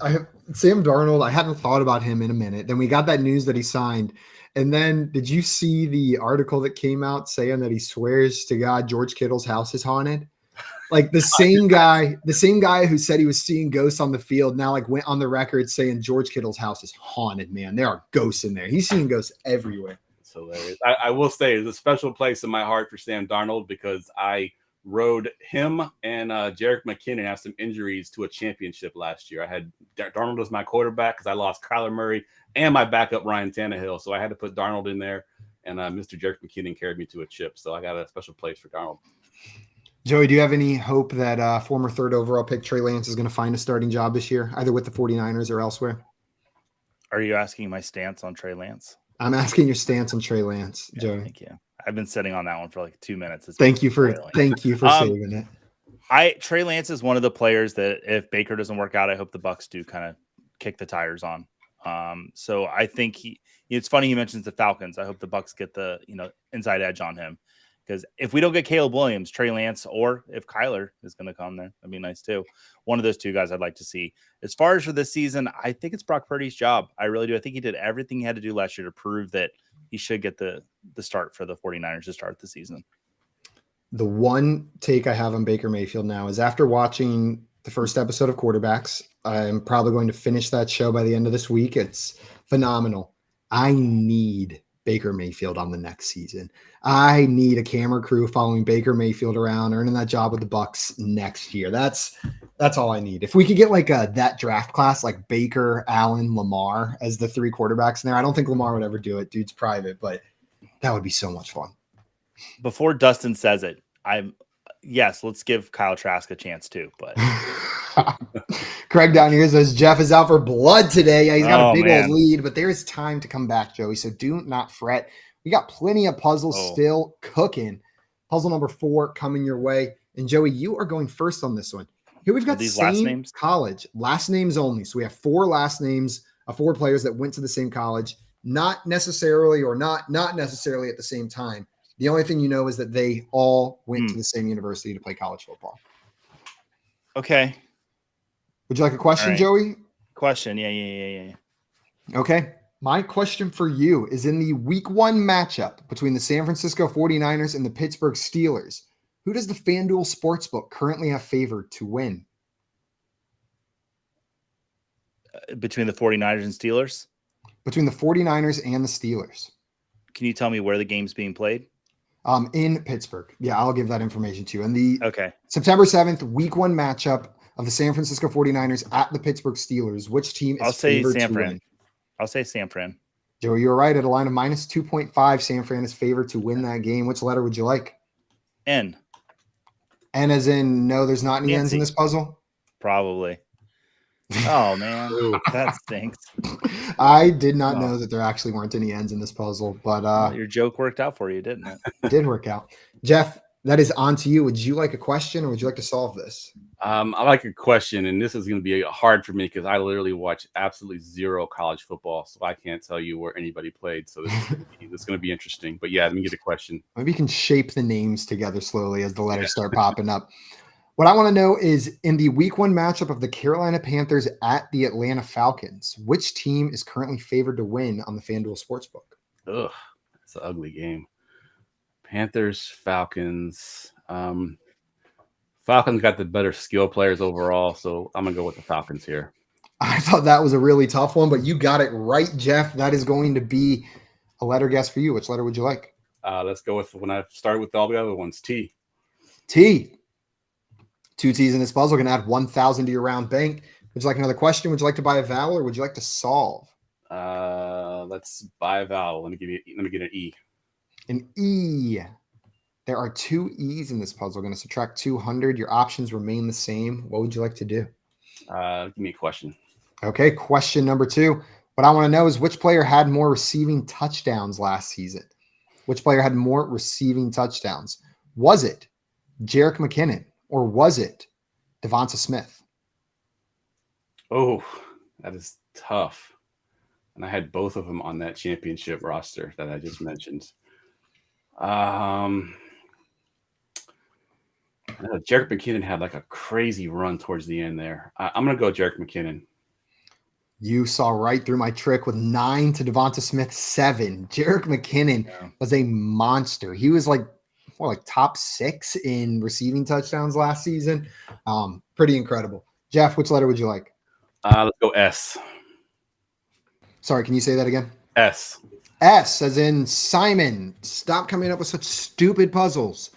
A: Sam Darnold? I hadn't thought about him in a minute. Then we got that news that he signed. And then did you see the article that came out saying that he swears to God George Kittle's house is haunted? Like the same guy who said he was seeing ghosts on the field now went on the record saying George Kittle's house is haunted, man. There are ghosts in there. He's seeing ghosts everywhere.
B: It's hilarious. I will say there's a special place in my heart for Sam Darnold because I rode him and Jerick McKinnon have some injuries to a championship last year. I had Darnold as my quarterback because I lost Kyler Murray and my backup Ryan Tannehill. So I had to put Darnold in there, and Mr. Jerick McKinnon carried me to a chip. So I got a special place for Darnold.
A: Joey, do you have any hope that former 3rd overall pick Trey Lance is going to find a starting job this year, either with the 49ers or elsewhere?
C: Are you asking my stance on Trey Lance?
A: I'm asking your stance on Trey Lance, Joey.
C: Thank you. I've been sitting on that one for 2 minutes.
A: Thank you for saving it.
C: Trey Lance is one of the players that if Baker doesn't work out, I hope the Bucs do kind of kick the tires on. So I think it's funny he mentions the Falcons. I hope the Bucs get the inside edge on him. Because if we don't get Caleb Williams, Trey Lance, or if Kyler is going to come there, that'd be nice too. One of those 2 guys I'd like to see. As far as for this season, I think it's Brock Purdy's job. I really do. I think he did everything he had to do last year to prove that he should get the start for the 49ers to start the season.
A: The one take I have on Baker Mayfield now is after watching the first episode of Quarterbacks, I'm probably going to finish that show by the end of this week. It's phenomenal. I need Baker Mayfield on the next season. I need a camera crew following Baker Mayfield around, earning that job with the Bucs next year. That's all I need. If we could get that draft class, like Baker, Allen, Lamar as the 3 quarterbacks in there. I don't think Lamar would ever do it. Dude's private, but that would be so much fun.
C: Before Dustin says it, let's give Kyle Trask a chance too. But
A: Craig down here says Geoff is out for blood today. Yeah, he's got a big
C: man.
A: old lead, but there is time to come back, Joey. So do not fret. We got plenty of puzzles still cooking. Puzzle number 4 coming your way. And Joey, you are going first on this one. Here we've got
C: these
A: same
C: last names?
A: college, last names only. So we have 4 last names of 4 players that went to the same college, not necessarily or not necessarily at the same time. The only thing you know is that they all went to the same university to play college football.
C: Okay.
A: Would you like a question,
C: right.
A: Joey?
C: Question. Yeah.
A: Okay. My question for you is in the week 1 matchup between the San Francisco 49ers and the Pittsburgh Steelers, who does the FanDuel Sportsbook currently have favored to win?
C: Between the 49ers and Steelers?
A: Between the 49ers and the Steelers.
C: Can you tell me where the game's being played?
A: In Pittsburgh. Yeah, I'll give that information to you. And the
C: September
A: 7th, week 1 matchup of the San Francisco 49ers at the Pittsburgh Steelers, which team is favored to win?
C: I'll say San Fran.
A: Joey, you were right. At a line of minus 2.5, San Fran is favored to win that game. Which letter would you like?
C: N.
A: N as in no, there's not any N's in this puzzle?
C: Probably. Oh, man. That stinks.
A: I did not know that there actually weren't any N's in this puzzle, but
C: your joke worked out for you, didn't it?
A: It did work out. Geoff, that is on to you. Would you like a question or would you like to solve this?
B: I like a question, and this is going to be hard for me because I literally watch absolutely zero college football, so I can't tell you where anybody played. So this is going to be interesting. But yeah, let me get a question.
A: Maybe you can shape the names together slowly as the letters start popping up. What I want to know is in the week 1 matchup of the Carolina Panthers at the Atlanta Falcons, which team is currently favored to win on the FanDuel Sportsbook?
B: Ugh, that's an ugly game. Panthers, Falcons. Falcons got the better skill players overall, so I'm going to go with the Falcons here.
A: I thought that was a really tough one, but you got it right, Geoff. That is going to be a letter guess for you. Which letter would you like?
B: Let's go with when I started with all the other ones, T.
A: T. 2 T's in this puzzle. Going to add 1,000 to your round bank. Would you like another question? Would you like to buy a vowel or would you like to solve?
B: Let's buy a vowel. Let me get an E.
A: An E. There are 2 E's in this puzzle. Going to subtract 200. Your options remain the same. What would you like to do?
B: Give me a question.
A: Okay, question number 2. What I want to know is which player had more receiving touchdowns last season? Which player had more receiving touchdowns? Was it Jerick McKinnon or was it Devonta Smith?
B: Oh, that is tough. And I had both of them on that championship roster that I just mentioned. Jerick McKinnon had like a crazy run towards the end there. I'm going to go Jerick McKinnon.
A: You saw right through my trick with 9 to Devonta Smith 7. Jerick McKinnon was a monster. He was like top 6 in receiving touchdowns last season. Pretty incredible. Geoff, which letter would you like?
B: Let's go S.
A: Sorry, can you say that again?
B: S.
A: S as in Simon. Stop coming up with such stupid puzzles.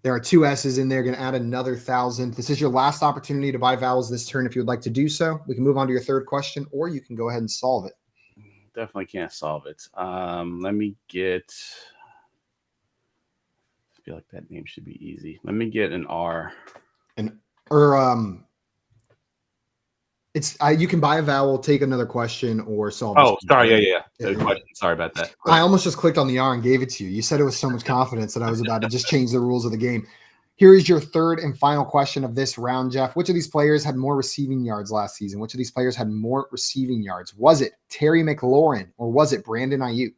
A: There are 2 S's in there. Going to add another 1,000. This is your last opportunity to buy vowels this turn if you would like to do so. We can move on to your third question, or you can go ahead and solve it.
B: Definitely can't solve it. Let me get... I feel like that name should be easy. Let me get an R.
A: It's you can buy a vowel, take another question, or solve.
B: Oh, sorry, yeah. Good question. Sorry about that.
A: I almost just clicked on the R and gave it to you. You said it with so much confidence that I was about to just change the rules of the game. Here is your third and final question of this round, Geoff. Which of these players had more receiving yards last season? Which of these players had more receiving yards? Was it Terry McLaurin or was it Brandon Ayuk?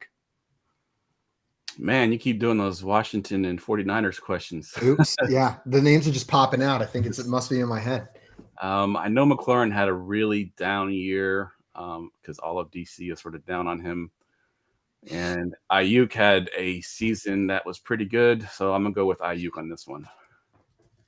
B: Man, you keep doing those Washington and 49ers questions.
A: Oops. Yeah, the names are just popping out. I think it must be in my head.
B: I know McLaurin had a really down year because all of DC is sort of down on him. And Ayuk had a season that was pretty good. So I'm going to go with Ayuk on this one.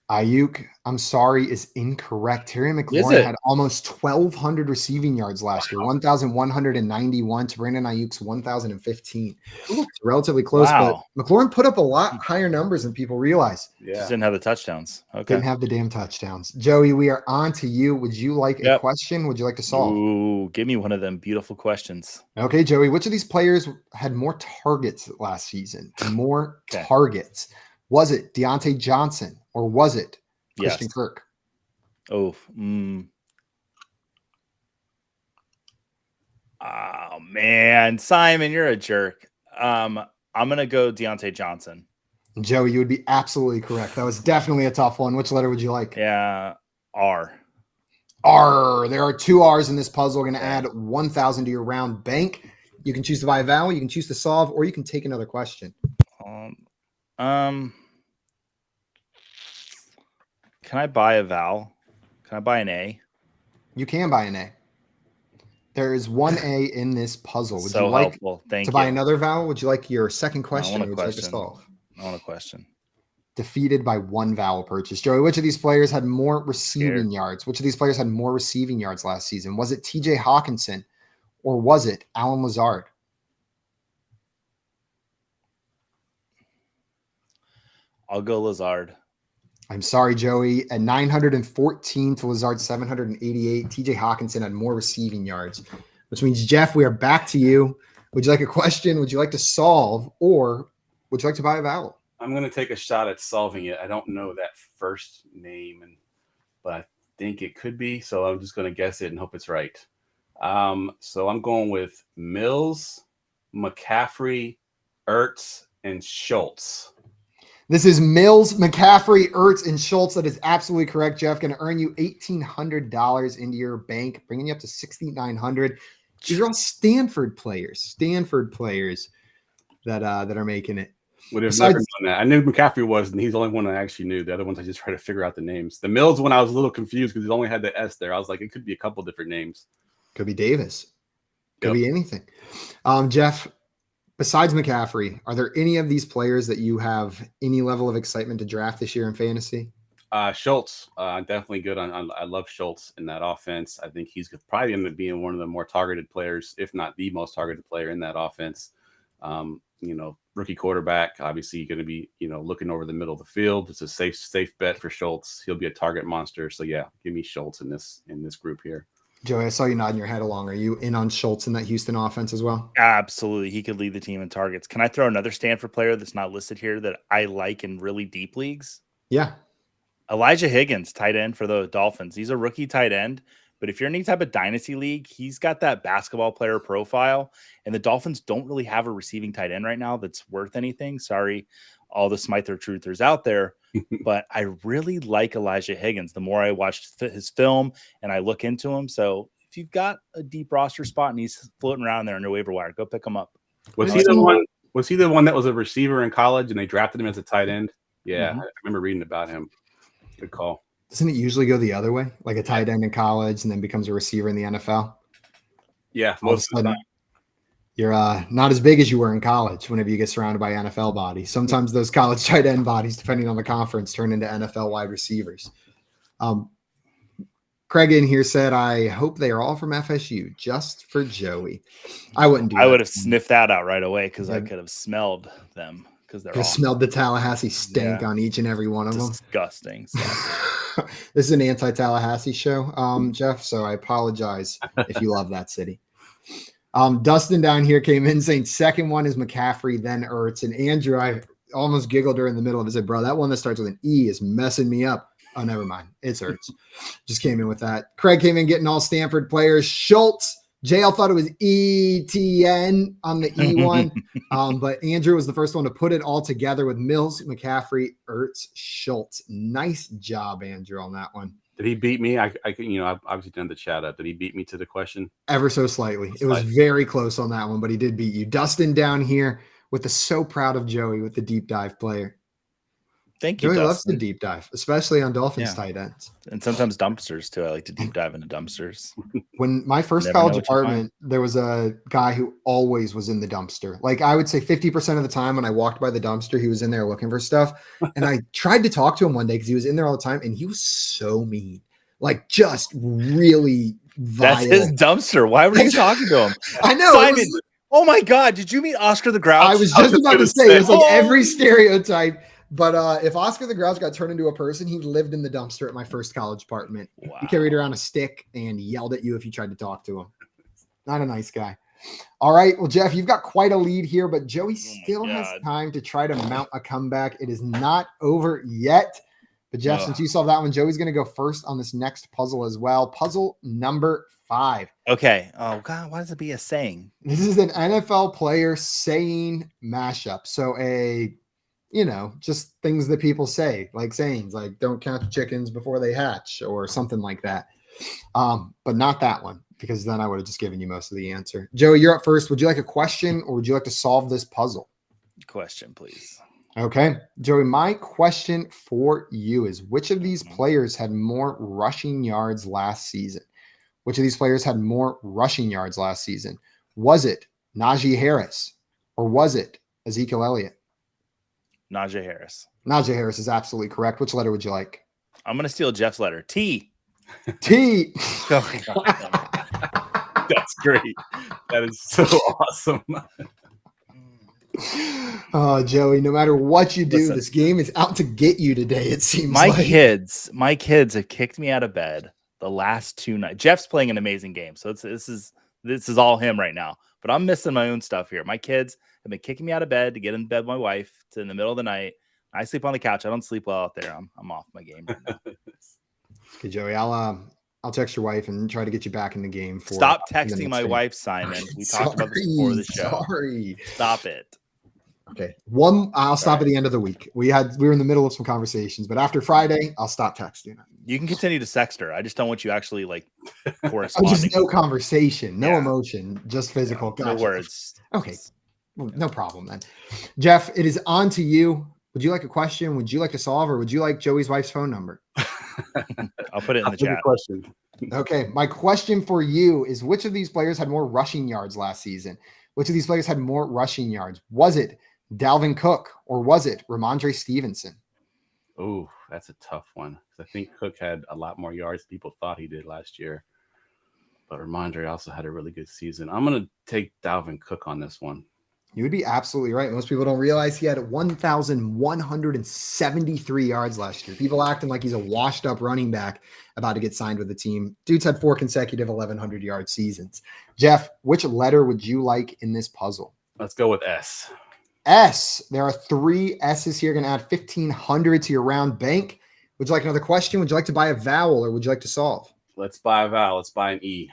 A: Ayuk, I'm sorry, is incorrect. Terry McLaurin had almost 1,200 receiving yards last year, 1,191 to Brandon Ayuk's 1,015. It's relatively close, but McLaurin put up a lot higher numbers than people realize.
C: Yeah. Just didn't have the touchdowns. Okay.
A: Didn't have the damn touchdowns. Joey, we are on to you. Would you like a question? Would you like to solve?
C: Ooh, give me one of them beautiful questions.
A: Okay, Joey, which of these players had more targets last season? More targets. Was it Deontay Johnson or was it Christian Kirk?
C: Oh, Oh man, Simon, you're a jerk. I'm gonna go Deontay Johnson.
A: Joey, you would be absolutely correct. That was definitely a tough one. Which letter would you like?
C: Yeah, R.
A: R. There are 2 R's in this puzzle. We're going to
C: Okay.
A: add 1,000 to your round bank. You can choose to buy a vowel, you can choose to solve, or you can take another question.
C: Can I buy a vowel? Can I buy an A?
A: You can buy an A. There is 1 A in this puzzle. Would
C: So
A: you like
C: helpful. Thank
A: to
C: you.
A: buy another vowel? Would you like your second
C: I
A: question?
C: want
A: Or
C: a
A: would you like to
C: question.
A: solve?
C: I want a question.
A: Defeated by 1 vowel purchase. Joey, which of these players had more receiving
C: Scared.
A: yards? Which of these players had more receiving yards last season? Was it TJ Hawkinson or was it Alan Lazard?
C: I'll go Lazard.
A: I'm sorry, Joey. At 914 to Lazard's 788, TJ Hawkinson had more receiving yards, which means, Jeff, we are back to you. Would you like a question? Would you like to solve? Or would you like to buy a vowel?
B: I'm going to take a shot at solving it. I don't know that first name, but I think it could be. So I'm just going to guess it and hope it's right. So I'm going with Mills, McCaffrey, Ertz, and Schultz.
A: This is Mills, McCaffrey, Ertz, and Schultz. That is absolutely correct, Jeff. Going to earn you $1,800 into your bank, bringing you up to $6,900. These are all Stanford players that are making it.
B: Would have never known that. I knew McCaffrey was, and he's the only one I actually knew. The other ones I just tried to figure out the names. The Mills one I was a little confused because it only had the S there. I was like, it could be a couple different names.
A: Could be Davis. Could be anything. Jeff, besides McCaffrey, are there any of these players that you have any level of excitement to draft this year in fantasy?
B: Schultz, definitely good. I love Schultz in that offense. I think he's probably going to be one of the more targeted players, if not the most targeted player in that offense. Rookie quarterback, obviously going to be, looking over the middle of the field. It's a safe bet for Schultz. He'll be a target monster. So yeah, give me Schultz in this group here.
A: Joey, I saw you nodding your head along. Are you in on Schultz in that Houston offense as well?
C: Absolutely. He could lead the team in targets. Can I throw another Stanford player that's not listed here that I like in really deep leagues?
A: Yeah.
C: Elijah Higgins, tight end for the Dolphins. He's a rookie tight end, but if you're in any type of dynasty league, he's got that basketball player profile, and the Dolphins don't really have a receiving tight end right now that's worth anything. Sorry, all the Smither truthers out there, but I really like Elijah Higgins. The more I watch his film and I look into him, so if you've got a deep roster spot and he's floating around there in your waiver wire, go pick him up.
B: Was he the one that was a receiver in college and they drafted him as a tight end? Yeah, I remember reading about him. Good call.
A: Doesn't it usually go the other way? Like a tight end in college and then becomes a receiver in the NFL?
B: Yeah,
A: most of the time. You're not as big as you were in college whenever you get surrounded by NFL bodies. Sometimes those college tight end bodies, depending on the conference, turn into NFL wide receivers. Craig in here said, I hope they are all from FSU, just for Joey. I wouldn't do that.
C: I would have sniffed that out right away because I could have smelled them. Because they're
A: smelled the Tallahassee stank on each and every one of them.
C: Disgusting.
A: This is an anti-Tallahassee show, Jeff, so I apologize if you love that city. Dustin down here came in saying second one is McCaffrey, then Ertz. And Andrew, I almost giggled during the middle of it. Said, bro, that one that starts with an E is messing me up. Oh, never mind. It's Ertz. Just came in with that. Craig came in getting all Stanford players. Schultz. JL thought it was ETN on the E1, but Andrew was the first one to put it all together with Mills, McCaffrey, Ertz, Schultz. Nice job, Andrew, on that one.
B: Did he beat me? I've obviously done the chat up. Did he beat me to the question?
A: Ever so slightly. It was very close on that one, but he did beat you. Dustin down here with the so proud of Joey with the deep dive player.
C: Thank you,
A: Joey
C: Dustin.
A: loves to deep dive, especially on Dolphins tight ends.
C: And sometimes dumpsters, too. I like to deep dive into dumpsters.
A: When my first college apartment, there was a guy who always was in the dumpster. Like I would say 50% of the time when I walked by the dumpster, he was in there looking for stuff. And I tried to talk to him one day because he was in there all the time. And he was so mean, like just really violent.
C: That's his dumpster. Why were you talking to him?
A: I know.
C: Simon, oh, my God. Did you meet Oscar the Grouch?
A: I was just about to say, it was like every stereotype. But if Oscar the Grouch got turned into a person, he lived in the dumpster at my first college apartment. Wow. He carried around a stick and yelled at you if you tried to talk to him. Not a nice guy. All right. Well, Jeff, you've got quite a lead here, but Joey still has time to try to mount a comeback. It is not over yet But Jeff, since you solved that one, Joey's going to go first on this next puzzle as well. Puzzle number 5.
C: Okay. Oh God, why does it be a saying?
A: This is an NFL player saying mashup. So just things that people say, like sayings, like don't count your chickens before they hatch or something like that. But not that one, because then I would have just given you most of the answer. Joey, you're up first. Would you like a question or would you like to solve this puzzle?
C: Question, please.
A: Okay, Joey, my question for you is, which of these players had more rushing yards last season? Which of these players had more rushing yards last season? Was it Najee Harris or was it Ezekiel Elliott?
C: Najee Harris.
A: Najee Harris is absolutely correct. Which letter would you like?
C: I'm going to steal Jeff's letter. T.
A: T.
C: Oh,
B: That's great. That is so awesome.
A: Oh, Joey, no matter what you do, this game is out to get you today, it seems
C: my
A: like.
C: My kids have kicked me out of bed the last 2 nights. Jeff's playing an amazing game, so this is all him right now. But I'm missing my own stuff here. My kids have been kicking me out of bed to get in bed with my wife. It's in the middle of the night. I sleep on the couch. I don't sleep well out there. I'm off my game right now.
A: Okay, Joey, I'll text your wife and try to get you back in the game.
C: Stop texting my wife, Simon. We talked about this before the show.
A: Sorry.
C: Stop it.
A: Okay. I'll stop at the end of the week. We were in the middle of some conversations, but after Friday, I'll stop texting.
C: You can continue to sext her. I just don't want you actually corresponding.
A: Just no conversation, no emotion, just physical.
C: No words.
A: Okay. Well, no problem then. Jeff, it is on to you. Would you like a question? Would you like to solve, or would you like Joey's wife's phone number?
C: I'll put it in the chat.
B: Question.
A: Okay. My question for you is, which of these players had more rushing yards last season? Which of these players had more rushing yards? Was it Dalvin Cook or was it Ramondre Stevenson?
B: Oh, that's a tough one. I think Cook had a lot more yards than people thought he did last year. But Ramondre also had a really good season. I'm going to take Dalvin Cook on this one.
A: You would be absolutely right. Most people don't realize he had 1,173 yards last year. People acting like he's a washed up running back about to get signed with the team. Dude's had 4 consecutive 1,100-yard seasons. Jeff, which letter would you like in this puzzle?
B: Let's go with S.
A: S. There are 3 S's here. Going to add 1,500 to your round bank. Would you like another question? Would you like to buy a vowel or would you like to solve?
B: Let's buy a vowel. Let's buy an E.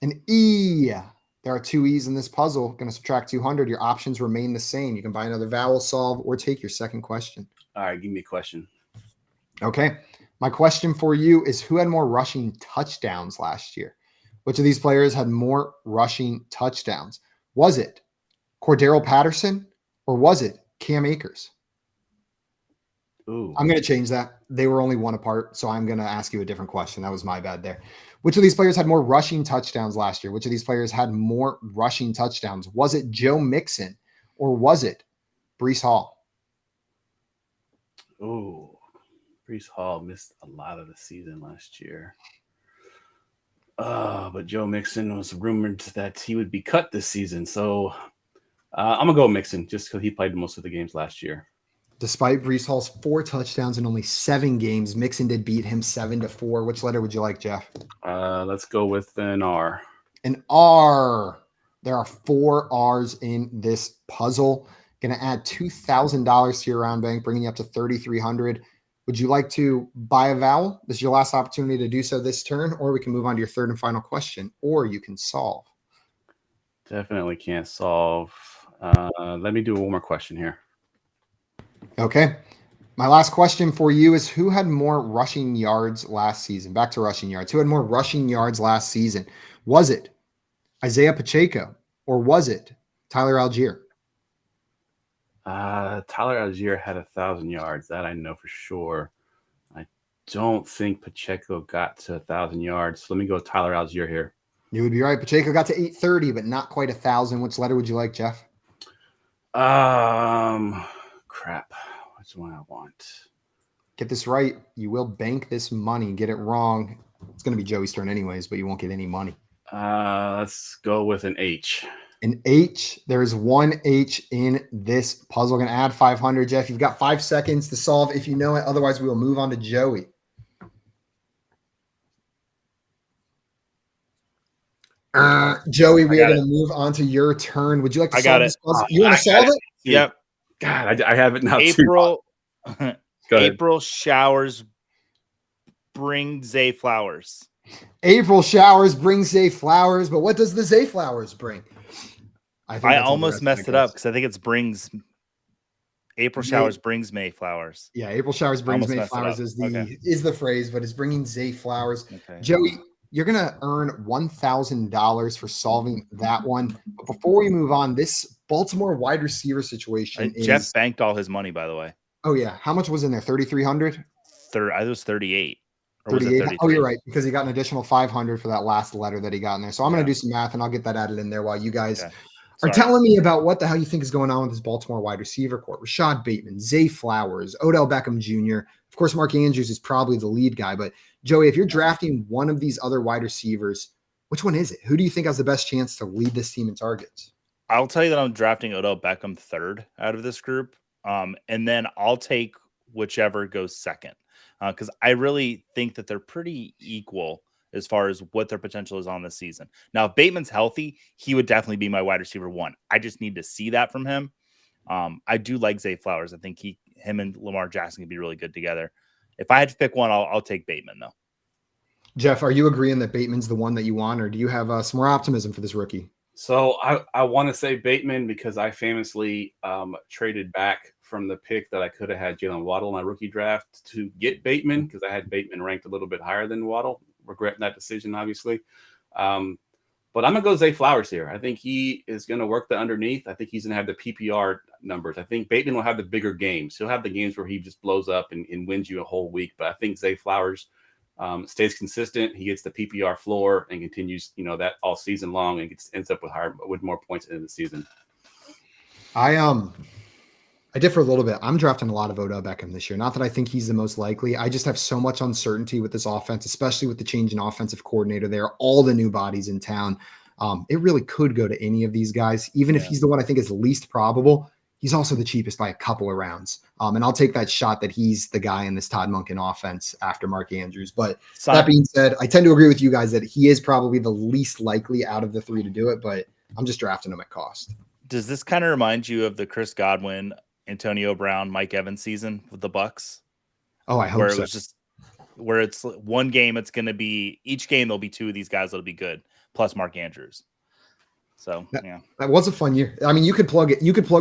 A: An E. There are 2 E's in this puzzle. Going to subtract 200. Your options remain the same. You can buy another vowel, solve, or take your second question.
B: All right, give me a question.
A: Okay. My question for you is, who had more rushing touchdowns last year? Which of these players had more rushing touchdowns? Was it Cordero Patterson or was it Cam Akers?
B: Ooh.
A: I'm going to change that. They were only 1 apart, so I'm going to ask you a different question. That was my bad there. Which of these players had more rushing touchdowns last year? Which of these players had more rushing touchdowns? Was it Joe Mixon or was it Breece Hall?
B: Ooh, Breece Hall missed a lot of the season last year. But Joe Mixon was rumored that he would be cut this season. So I'm going to go Mixon just because he played most of the games last year.
A: Despite Breece Hall's 4 touchdowns in only 7 games, Mixon did beat him 7-4. Which letter would you like, Jeff?
B: Let's go with an R.
A: An R. There are 4 R's in this puzzle. Going to add $2,000 to your round bank, bringing you up to $3,300. Would you like to buy a vowel? This is your last opportunity to do so this turn, or we can move on to your third and final question, or you can solve.
B: Definitely can't solve. Let me do one more question here.
A: Okay. My last question for you is, who had more rushing yards last season? Back to rushing yards. Who had more rushing yards last season? Was it Isaiah Pacheco or was it Tyler Algier?
B: Tyler Algier had 1,000 yards. That I know for sure. I don't think Pacheco got to 1,000 yards. So let me go with Tyler Algier here.
A: You would be right. Pacheco got to 830, but not quite 1,000. Which letter would you like, Jeff?
B: Crap. Which one I want?
A: Get this right. You will bank this money. Get it wrong. It's going to be Joey's turn anyways, but you won't get any money.
B: Let's go with an H.
A: An H. There is 1 H in this puzzle. Going to add 500. Jeff, you've got 5 seconds to solve if you know it. Otherwise, we will move on to Joey. Joey, we are going to move on to your turn. Would you like to solve this puzzle? You want to solve it?
C: Yep.
B: God, I have it now.
C: April showers bring Zay Flowers.
A: April showers bring Zay Flowers, but what does the Zay Flowers bring?
C: I almost messed it up because I think it's brings April showers brings May flowers.
A: Yeah, April showers brings May flowers is the phrase, but it's bringing Zay Flowers.
C: Okay.
A: Joey, you're gonna earn $1,000 for solving that one. But before we move on, this Baltimore wide receiver situation
C: Jeff banked all his money, by the way.
A: Oh yeah, how much was in there? 3,300.
C: I was 38.
A: 38. Oh, you're right, because he got an additional 500 for that last letter that he got in there. So I'm gonna do some math and I'll get that added in there while you guys are telling me about what the hell you think is going on with this Baltimore wide receiver court. Rashad Bateman, Zay Flowers, Odell Beckham Jr. Of course, Mark Andrews is probably the lead guy. But Joey, if you're drafting one of these other wide receivers, which one is it? Who do you think has the best chance to lead this team in targets?
C: I'll tell you that I'm drafting Odell Beckham third out of this group. And then I'll take whichever goes second. Because I really think that they're pretty equal as far as what their potential is on this season. Now, if Bateman's healthy, he would definitely be my wide receiver one. I just need to see that from him. I do like Zay Flowers. I think him and Lamar Jackson can be really good together. If I had to pick one, I'll take Bateman, though.
A: Jeff, are you agreeing that Bateman's the one that you want, or do you have some more optimism for this rookie?
B: So I want to say Bateman because I famously traded back from the pick that I could have had Jalen Waddle in my rookie draft to get Bateman because I had Bateman ranked a little bit higher than Waddle. Regretting that decision, obviously. But I'm going to go Zay Flowers here. I think he is going to work the underneath. I think he's going to have the PPR numbers. I think Bateman will have the bigger games. He'll have the games where he just blows up and wins you a whole week. But I think Zay Flowers stays consistent. He gets the PPR floor and continues, that all season long and ends up with more points in the season.
A: I differ a little bit. I'm drafting a lot of Odell Beckham this year. Not that I think he's the most likely. I just have so much uncertainty with this offense, especially with the change in offensive coordinator there, all the new bodies in town. It really could go to any of these guys. Even if he's the one I think is least probable, he's also the cheapest by a couple of rounds. And I'll take that shot that he's the guy in this Todd Monken offense after Mark Andrews. But that being said, I tend to agree with you guys that he is probably the least likely out of the three to do it, but I'm just drafting him at cost.
C: Does this kind of remind you of the Chris Godwin, Antonio Brown, Mike Evans season with the Bucks?
A: Oh, I hope
C: where
A: so.
C: It was just where it's one game, it's going to be each game there'll be two of these guys that'll be good, plus Mark Andrews. So
A: that was a fun year. I mean, you could plug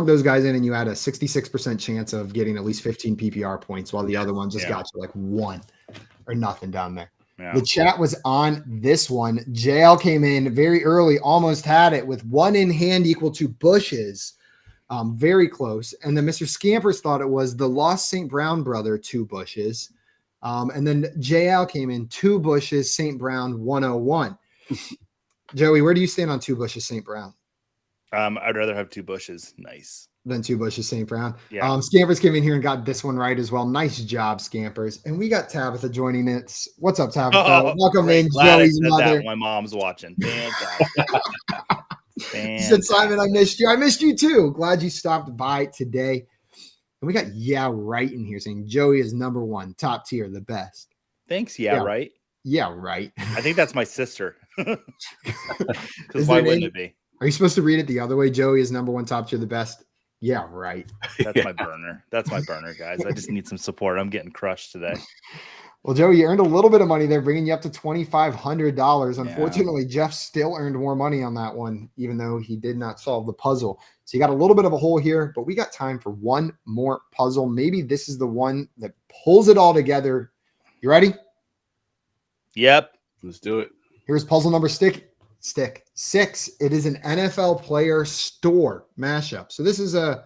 A: those guys in, and you had a 66% chance of getting at least 15 PPR points, while the other one just got you like one or nothing down there. Yeah. The chat was on this one. JL came in very early, almost had it with one in hand equal to Bush's. Very close. And then Mr. Scampers thought it was the lost St. Brown brother, 2 Bushes. And then JL came in 2 Bushes, St. Brown 101. Joey, where do you stand on 2 Bushes, St. Brown?
C: I'd rather have 2 Bushes. Nice.
A: Than 2 Bushes, St. Brown.
C: Yeah.
A: Scampers came in here and got this one right as well. Nice job, Scampers. And we got Tabitha joining us. What's up, Tabitha? Welcome in, Joey's mother.
C: My mom's watching. Fantastic.
A: She said, Simon, I missed you. I missed you too. Glad you stopped by today. And we got right in here saying Joey is number 1, top tier, the best.
C: Thanks. Right.
A: Yeah, right.
C: I think that's my sister. Because why wouldn't it be?
A: Are you supposed to read it the other way? Joey is number 1, top tier, the best. Yeah, right.
C: That's my burner. That's my burner, guys. I just need some support. I'm getting crushed today.
A: Well, Joey, you earned a little bit of money there, bringing you up to $2,500. Unfortunately, Jeff still earned more money on that one, even though he did not solve the puzzle. So you got a little bit of a hole here, but we got time for one more puzzle. Maybe this is the one that pulls it all together. You ready?
C: Yep.
B: Let's do it.
A: Here's puzzle number 6. It is an NFL player store mashup. So this is a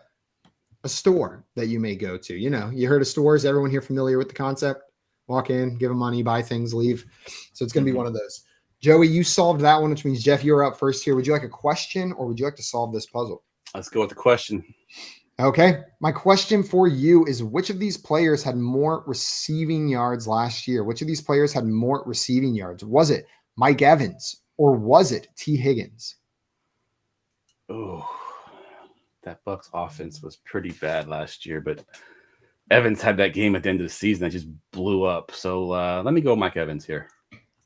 A: store that you may go to. You heard of stores. Everyone here familiar with the concept? Walk in, give them money, buy things, leave. So it's going to be one of those. Joey, you solved that one, which means, Jeff, you're up first here. Would you like a question or would you like to solve this puzzle?
B: Let's go with the question.
A: Okay. My question for you is, which of these players had more receiving yards last year? Which of these players had more receiving yards? Was it Mike Evans or was it T. Higgins?
B: Oh, that Bucs offense was pretty bad last year, but Evans had that game at the end of the season that just blew up. So let me go Mike Evans here.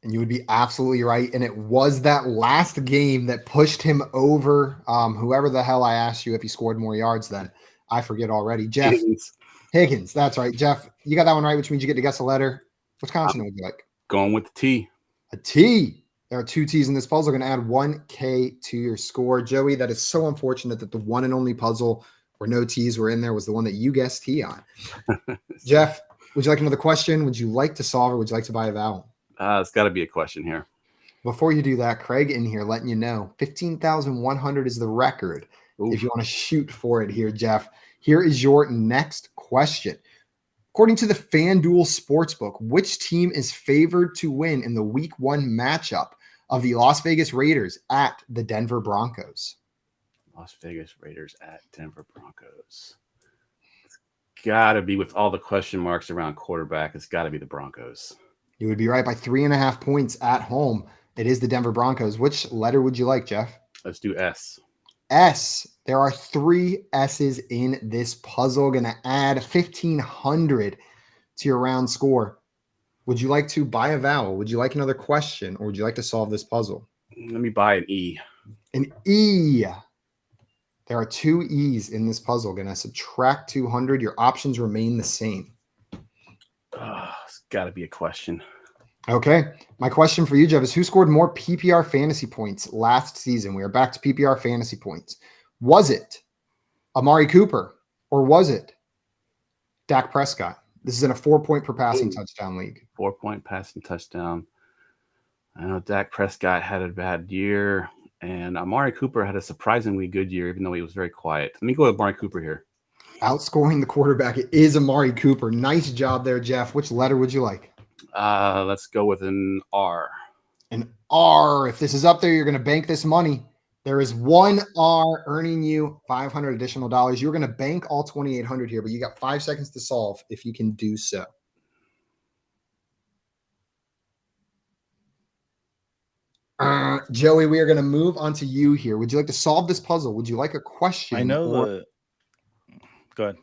A: And you would be absolutely right. And it was that last game that pushed him over whoever the hell I asked you if he scored more yards then. I forget already. Jeff Higgins. That's right. Jeff, you got that one right, which means you get to guess a letter. Which consonant would you like?
B: Going with the T.
A: A T. There are 2 T's in this puzzle. Going to add 1K to your score. Joey, that is so unfortunate that the one and only puzzle where no T's were in there was the one that you guessed T on. Geoff, would you like another question? Would you like to solve or would you like to buy a vowel?
B: It's got to be a question here.
A: Before you do that, Craig in here letting you know 15,100 is the record.
B: Ooh.
A: If you want to shoot for it here, Geoff, here is your next question. According to the FanDuel Sportsbook, which team is favored to win in the Week 1 matchup of the Las Vegas Raiders at the Denver Broncos?
B: Las Vegas Raiders at Denver Broncos. It's got to be, with all the question marks around quarterback, it's got to be the Broncos.
A: You would be right by 3.5 points at home. It is the Denver Broncos. Which letter would you like, Geoff?
B: Let's do S.
A: S. There are 3 S's in this puzzle. Going to add 1,500 to your round score. Would you like to buy a vowel? Would you like another question? Or would you like to solve this puzzle?
B: Let me buy an E.
A: An E. There are 2 E's in this puzzle. Going to subtract 200. Your options remain the same.
B: It's got to be a question.
A: Okay. My question for you, Geoff, is who scored more PPR fantasy points last season? We are back to PPR fantasy points. Was it Amari Cooper or was it Dak Prescott? This is in a 4-point per passing touchdown league.
B: 4-point passing touchdown. I know Dak Prescott had a bad year, and Amari Cooper had a surprisingly good year, even though he was very quiet. Let me go with Amari Cooper here.
A: Outscoring the quarterback, it is Amari Cooper. Nice job there, Geoff. Which letter would you like?
B: Let's go with an R.
A: An R. If this is up there, you're going to bank this money. There is 1 R earning you $500 additional dollars. You're going to bank all 2,800 here, but you got 5 seconds to solve if you can do so. Joey, we are going to move on to you here. Would you like to solve this puzzle? Would you like a question?
C: I know Go ahead.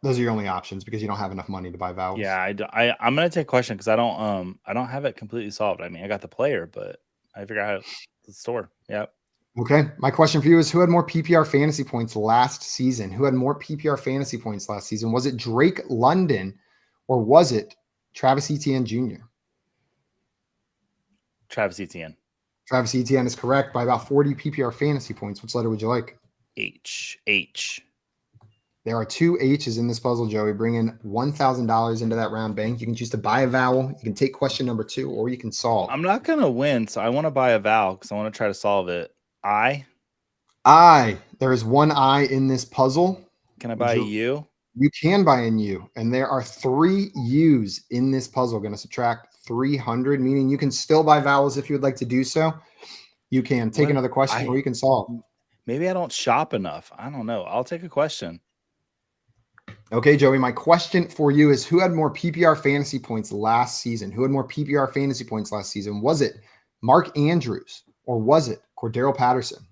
A: Those are your only options because you don't have enough money to buy vowels.
C: Yeah, I'm gonna take a question because I don't have it completely solved. I mean, I got the player, but I figure out how to store. Yeah.
A: Okay. My question for you is who had more PPR fantasy points last season? Who had more PPR fantasy points last season? Was it Drake London or was it Travis Etienne Jr.?
C: Travis Etienne.
A: Travis Etienne is correct by about 40 PPR fantasy points. Which letter would you like?
C: H.
A: There are 2 H's in this puzzle, Joey. Bring in $1,000 into that round bank. You can choose to buy a vowel. You can take question number 2, or you can solve.
C: I'm not going to win, so I want to buy a vowel because I want to try to solve it. I.
A: There is 1 I in this puzzle.
C: Can I buy a U?
A: You can buy an U. And there are 3 U's in this puzzle. Going to subtract 300, meaning you can still buy vowels if you would like to do so. You can take another question, or you can solve.
C: Maybe I don't shop enough. I don't know. I'll take a question.
A: Okay, Joey, my question for you is who had more PPR fantasy points last season? Who had more PPR fantasy points last season? Was it Mark Andrews or was it Cordero Patterson?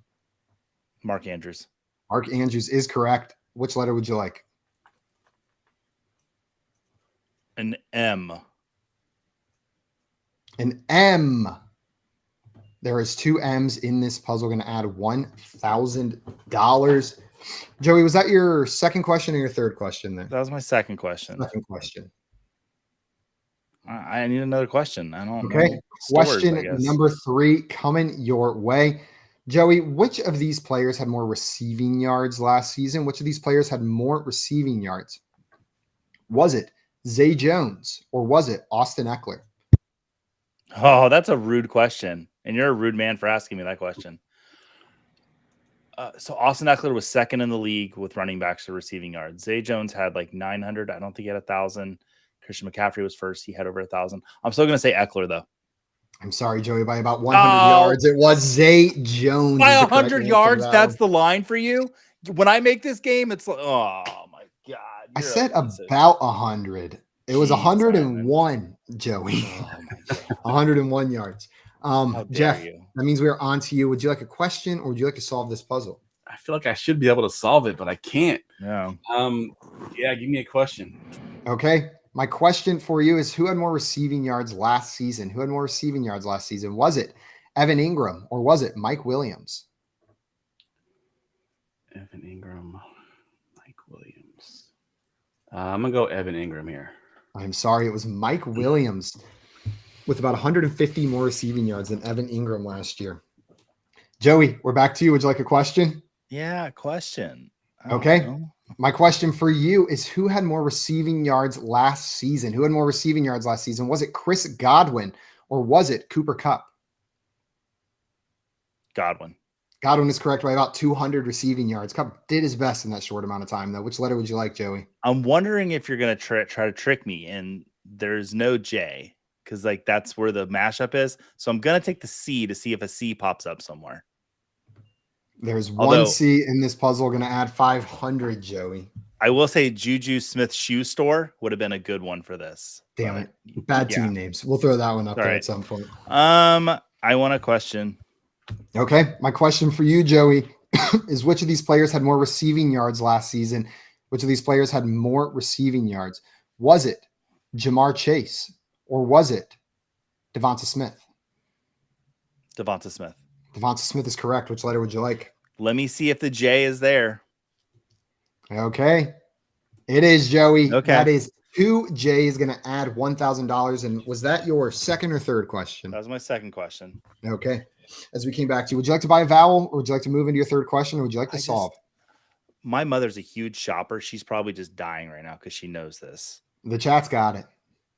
C: Mark Andrews.
A: Mark Andrews is correct. Which letter would you like?
C: An M.
A: An M. There is 2 M's in this puzzle. Going to add $1,000. Joey, was that your second question or your third question there?
C: That was my second question.
A: Second question.
C: I need another question. I don't know.
A: Okay. Question number 3 coming your way. Joey, which of these players had more receiving yards last season? Which of these players had more receiving yards? Was it Zay Jones or was it Austin Eckler?
C: Oh, that's a rude question. And you're a rude man for asking me that question. So Austin Eckler was second in the league with running backs for receiving yards. Zay Jones had like 900. I don't think he had 1,000. Christian McCaffrey was first. He had over 1,000. I'm still going to say Eckler, though.
A: I'm sorry, Joey, by about 100 yards. It was Zay Jones.
C: By 100 yards, that's the line for you? When I make this game, it's like, oh, my God.
A: I said about 100. It was 101, Joey.
C: Oh, my God.
A: 101 yards. Geoff,
C: you.
A: that means we're on to you. Would you like a question or would you like to solve this puzzle?
B: I feel like I should be able to solve it, but I can't.
C: Yeah.
B: Yeah, give me a question.
A: Okay. My question for you is who had more receiving yards last season? Who had more receiving yards last season? Was it Evan Ingram or was it Mike Williams?
B: Evan Ingram, Mike Williams. I'm going to go Evan Ingram here.
A: I'm sorry. It was Mike Williams with about 150 more receiving yards than Evan Ingram last year. Joey, we're back to you. Would you like a question?
C: Yeah, question.
A: Okay. My question for you is, who had more receiving yards last season? Who had more receiving yards last season? Was it Chris Godwin or was it Cooper Kupp?
C: Godwin.
A: Godwin is correct by about 200 receiving yards. Kupp did his best in that short amount of time, though. Which letter would you like, Joey?
C: I'm wondering if you're going to try to trick me, and there's no J, because like that's where the mashup is. So I'm going to take the C to see if a C pops up somewhere.
A: There's one C in this puzzle. Going to add 500, Joey.
C: I will say Juju Smith-Schuster Store would have been a good one for this.
A: Damn it. Bad team names. We'll throw that one up there at some point.
C: I want a question.
A: Okay. My question for you, Joey, is which of these players had more receiving yards last season? Which of these players had more receiving yards? Was it Jamar Chase or was it Devonta Smith?
C: Devonta Smith.
A: Devonta Smith is correct. Which letter would you like?
C: Let me see if the J is there.
A: Okay. It is, Joey.
C: Okay.
A: That is 2 J is going to add $1,000. And was that your second or third question?
C: That was my second question.
A: Okay. As we came back to you, would you like to buy a vowel or would you like to move into your third question or would you like to solve?
C: My mother's a huge shopper. She's probably just dying right now because she knows this.
A: The chat's got it.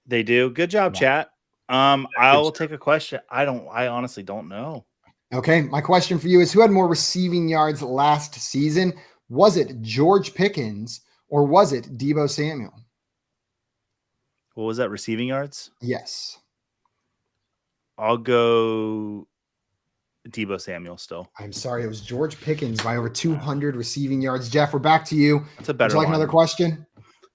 C: They do. Good job, chat. I'll take a question. I honestly don't know.
A: Okay. My question for you is, who had more receiving yards last season? Was it George Pickens or was it Deebo Samuel?
C: What was that, receiving yards?
A: Yes.
C: I'll go Deebo Samuel still.
A: I'm sorry. It was George Pickens by over 200 receiving yards. Jeff, we're back to you.
C: That's a better
A: Would you like
C: one.
A: another question?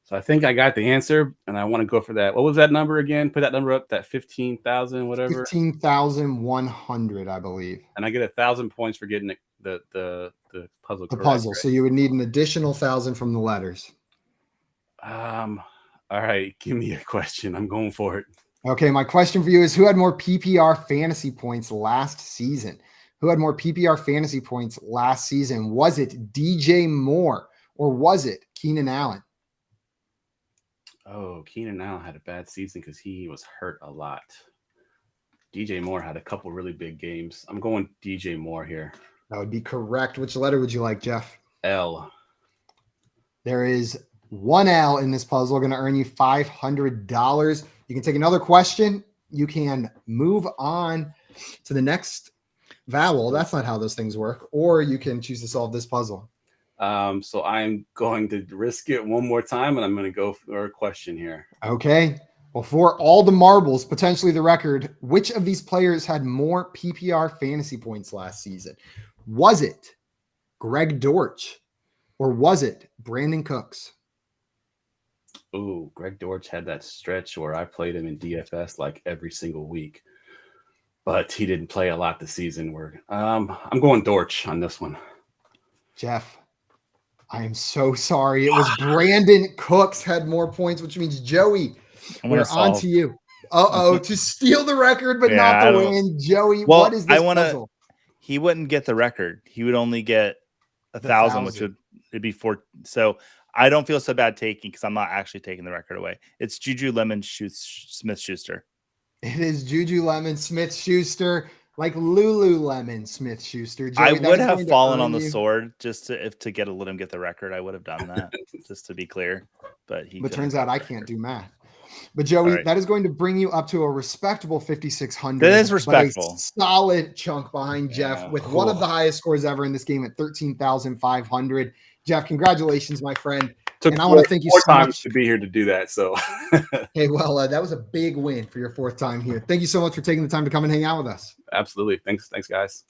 B: So I think I got the answer, and I want to go for that. What was that number again? Put that number up, that 15,000, whatever.
A: 15,100, I believe.
B: And I get 1,000 points for getting the puzzle.
A: The
B: correct,
A: puzzle.
B: right?
A: So you would need an additional 1,000 from the letters.
B: All right, give me a question. I'm going for it.
A: Okay, my question for you is, who had more PPR fantasy points last season? Who had more PPR fantasy points last season? Was it DJ Moore or was it Keenan Allen?
B: Oh, Keenan Allen had a bad season because he was hurt a lot. DJ Moore had a couple really big games. I'm going DJ Moore here.
A: That would be correct. Which letter would you like, Jeff?
B: L.
A: There is one L in this puzzle. Going to earn you $500. You can take another question. You can move on to the next vowel. That's not how those things work. Or you can choose to solve this puzzle.
B: So I'm going to risk it one more time, and I'm going to go for a question here.
A: Okay. Well, for all the marbles, potentially the record, which of these players had more PPR fantasy points last season? Was it Greg Dortch or was it Brandon Cooks?
B: Oh, Greg Dortch had that stretch where I played him in DFS like every single week, but he didn't play a lot this season. I'm going Dortch on this one.
A: Jeff, I am so sorry. It was Brandon Cooks had more points, which means Joey, we're on to you. To steal the record, but not the win. Joey,
C: well,
A: what is this puzzle?
C: He wouldn't get the record. He would only get 1,000, which it'd be 4. So I don't feel so bad taking because I'm not actually taking the record away. It's Juju Smith-Schuster.
A: It is Juju Smith-Schuster, like Lululemon Smith-Schuster.
C: I would have fallen on the sword just to get let him get the record. I would have done that just to be clear. But
A: turns out I can't do math. But Joey, that is going to bring you up to a respectable 5,600.
C: That is respectful.
A: Solid chunk behind Jeff with one of the highest scores ever in this game at 13,500. Jeff, congratulations, my friend.
B: And I want to thank you so much to be here to do that. So,
A: hey, well, that was a big win for your 4th time here. Thank you so much for taking the time to come and hang out with us.
B: Absolutely. Thanks, guys.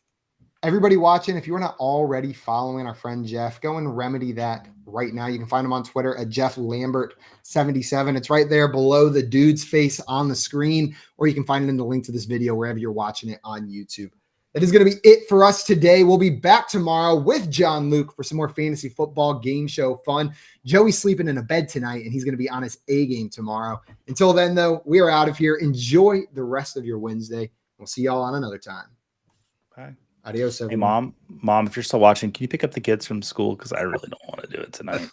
A: Everybody watching, if you're not already following our friend Jeff, go and remedy that right now. You can find him on Twitter at Geoff Lambert 77. It's right there below the dude's face on the screen, or you can find it in the link to this video wherever you're watching it on YouTube. That is going to be it for us today. We'll be back tomorrow with John Luke for some more fantasy football game show fun. Joey's sleeping in a bed tonight, and he's going to be on his A game tomorrow. Until then, though, we are out of here. Enjoy the rest of your Wednesday. We'll see y'all on another time.
C: Bye.
A: Adios, everyone.
C: Hey, Mom, if you're still watching, can you pick up the kids from school? Because I really don't want to do it tonight.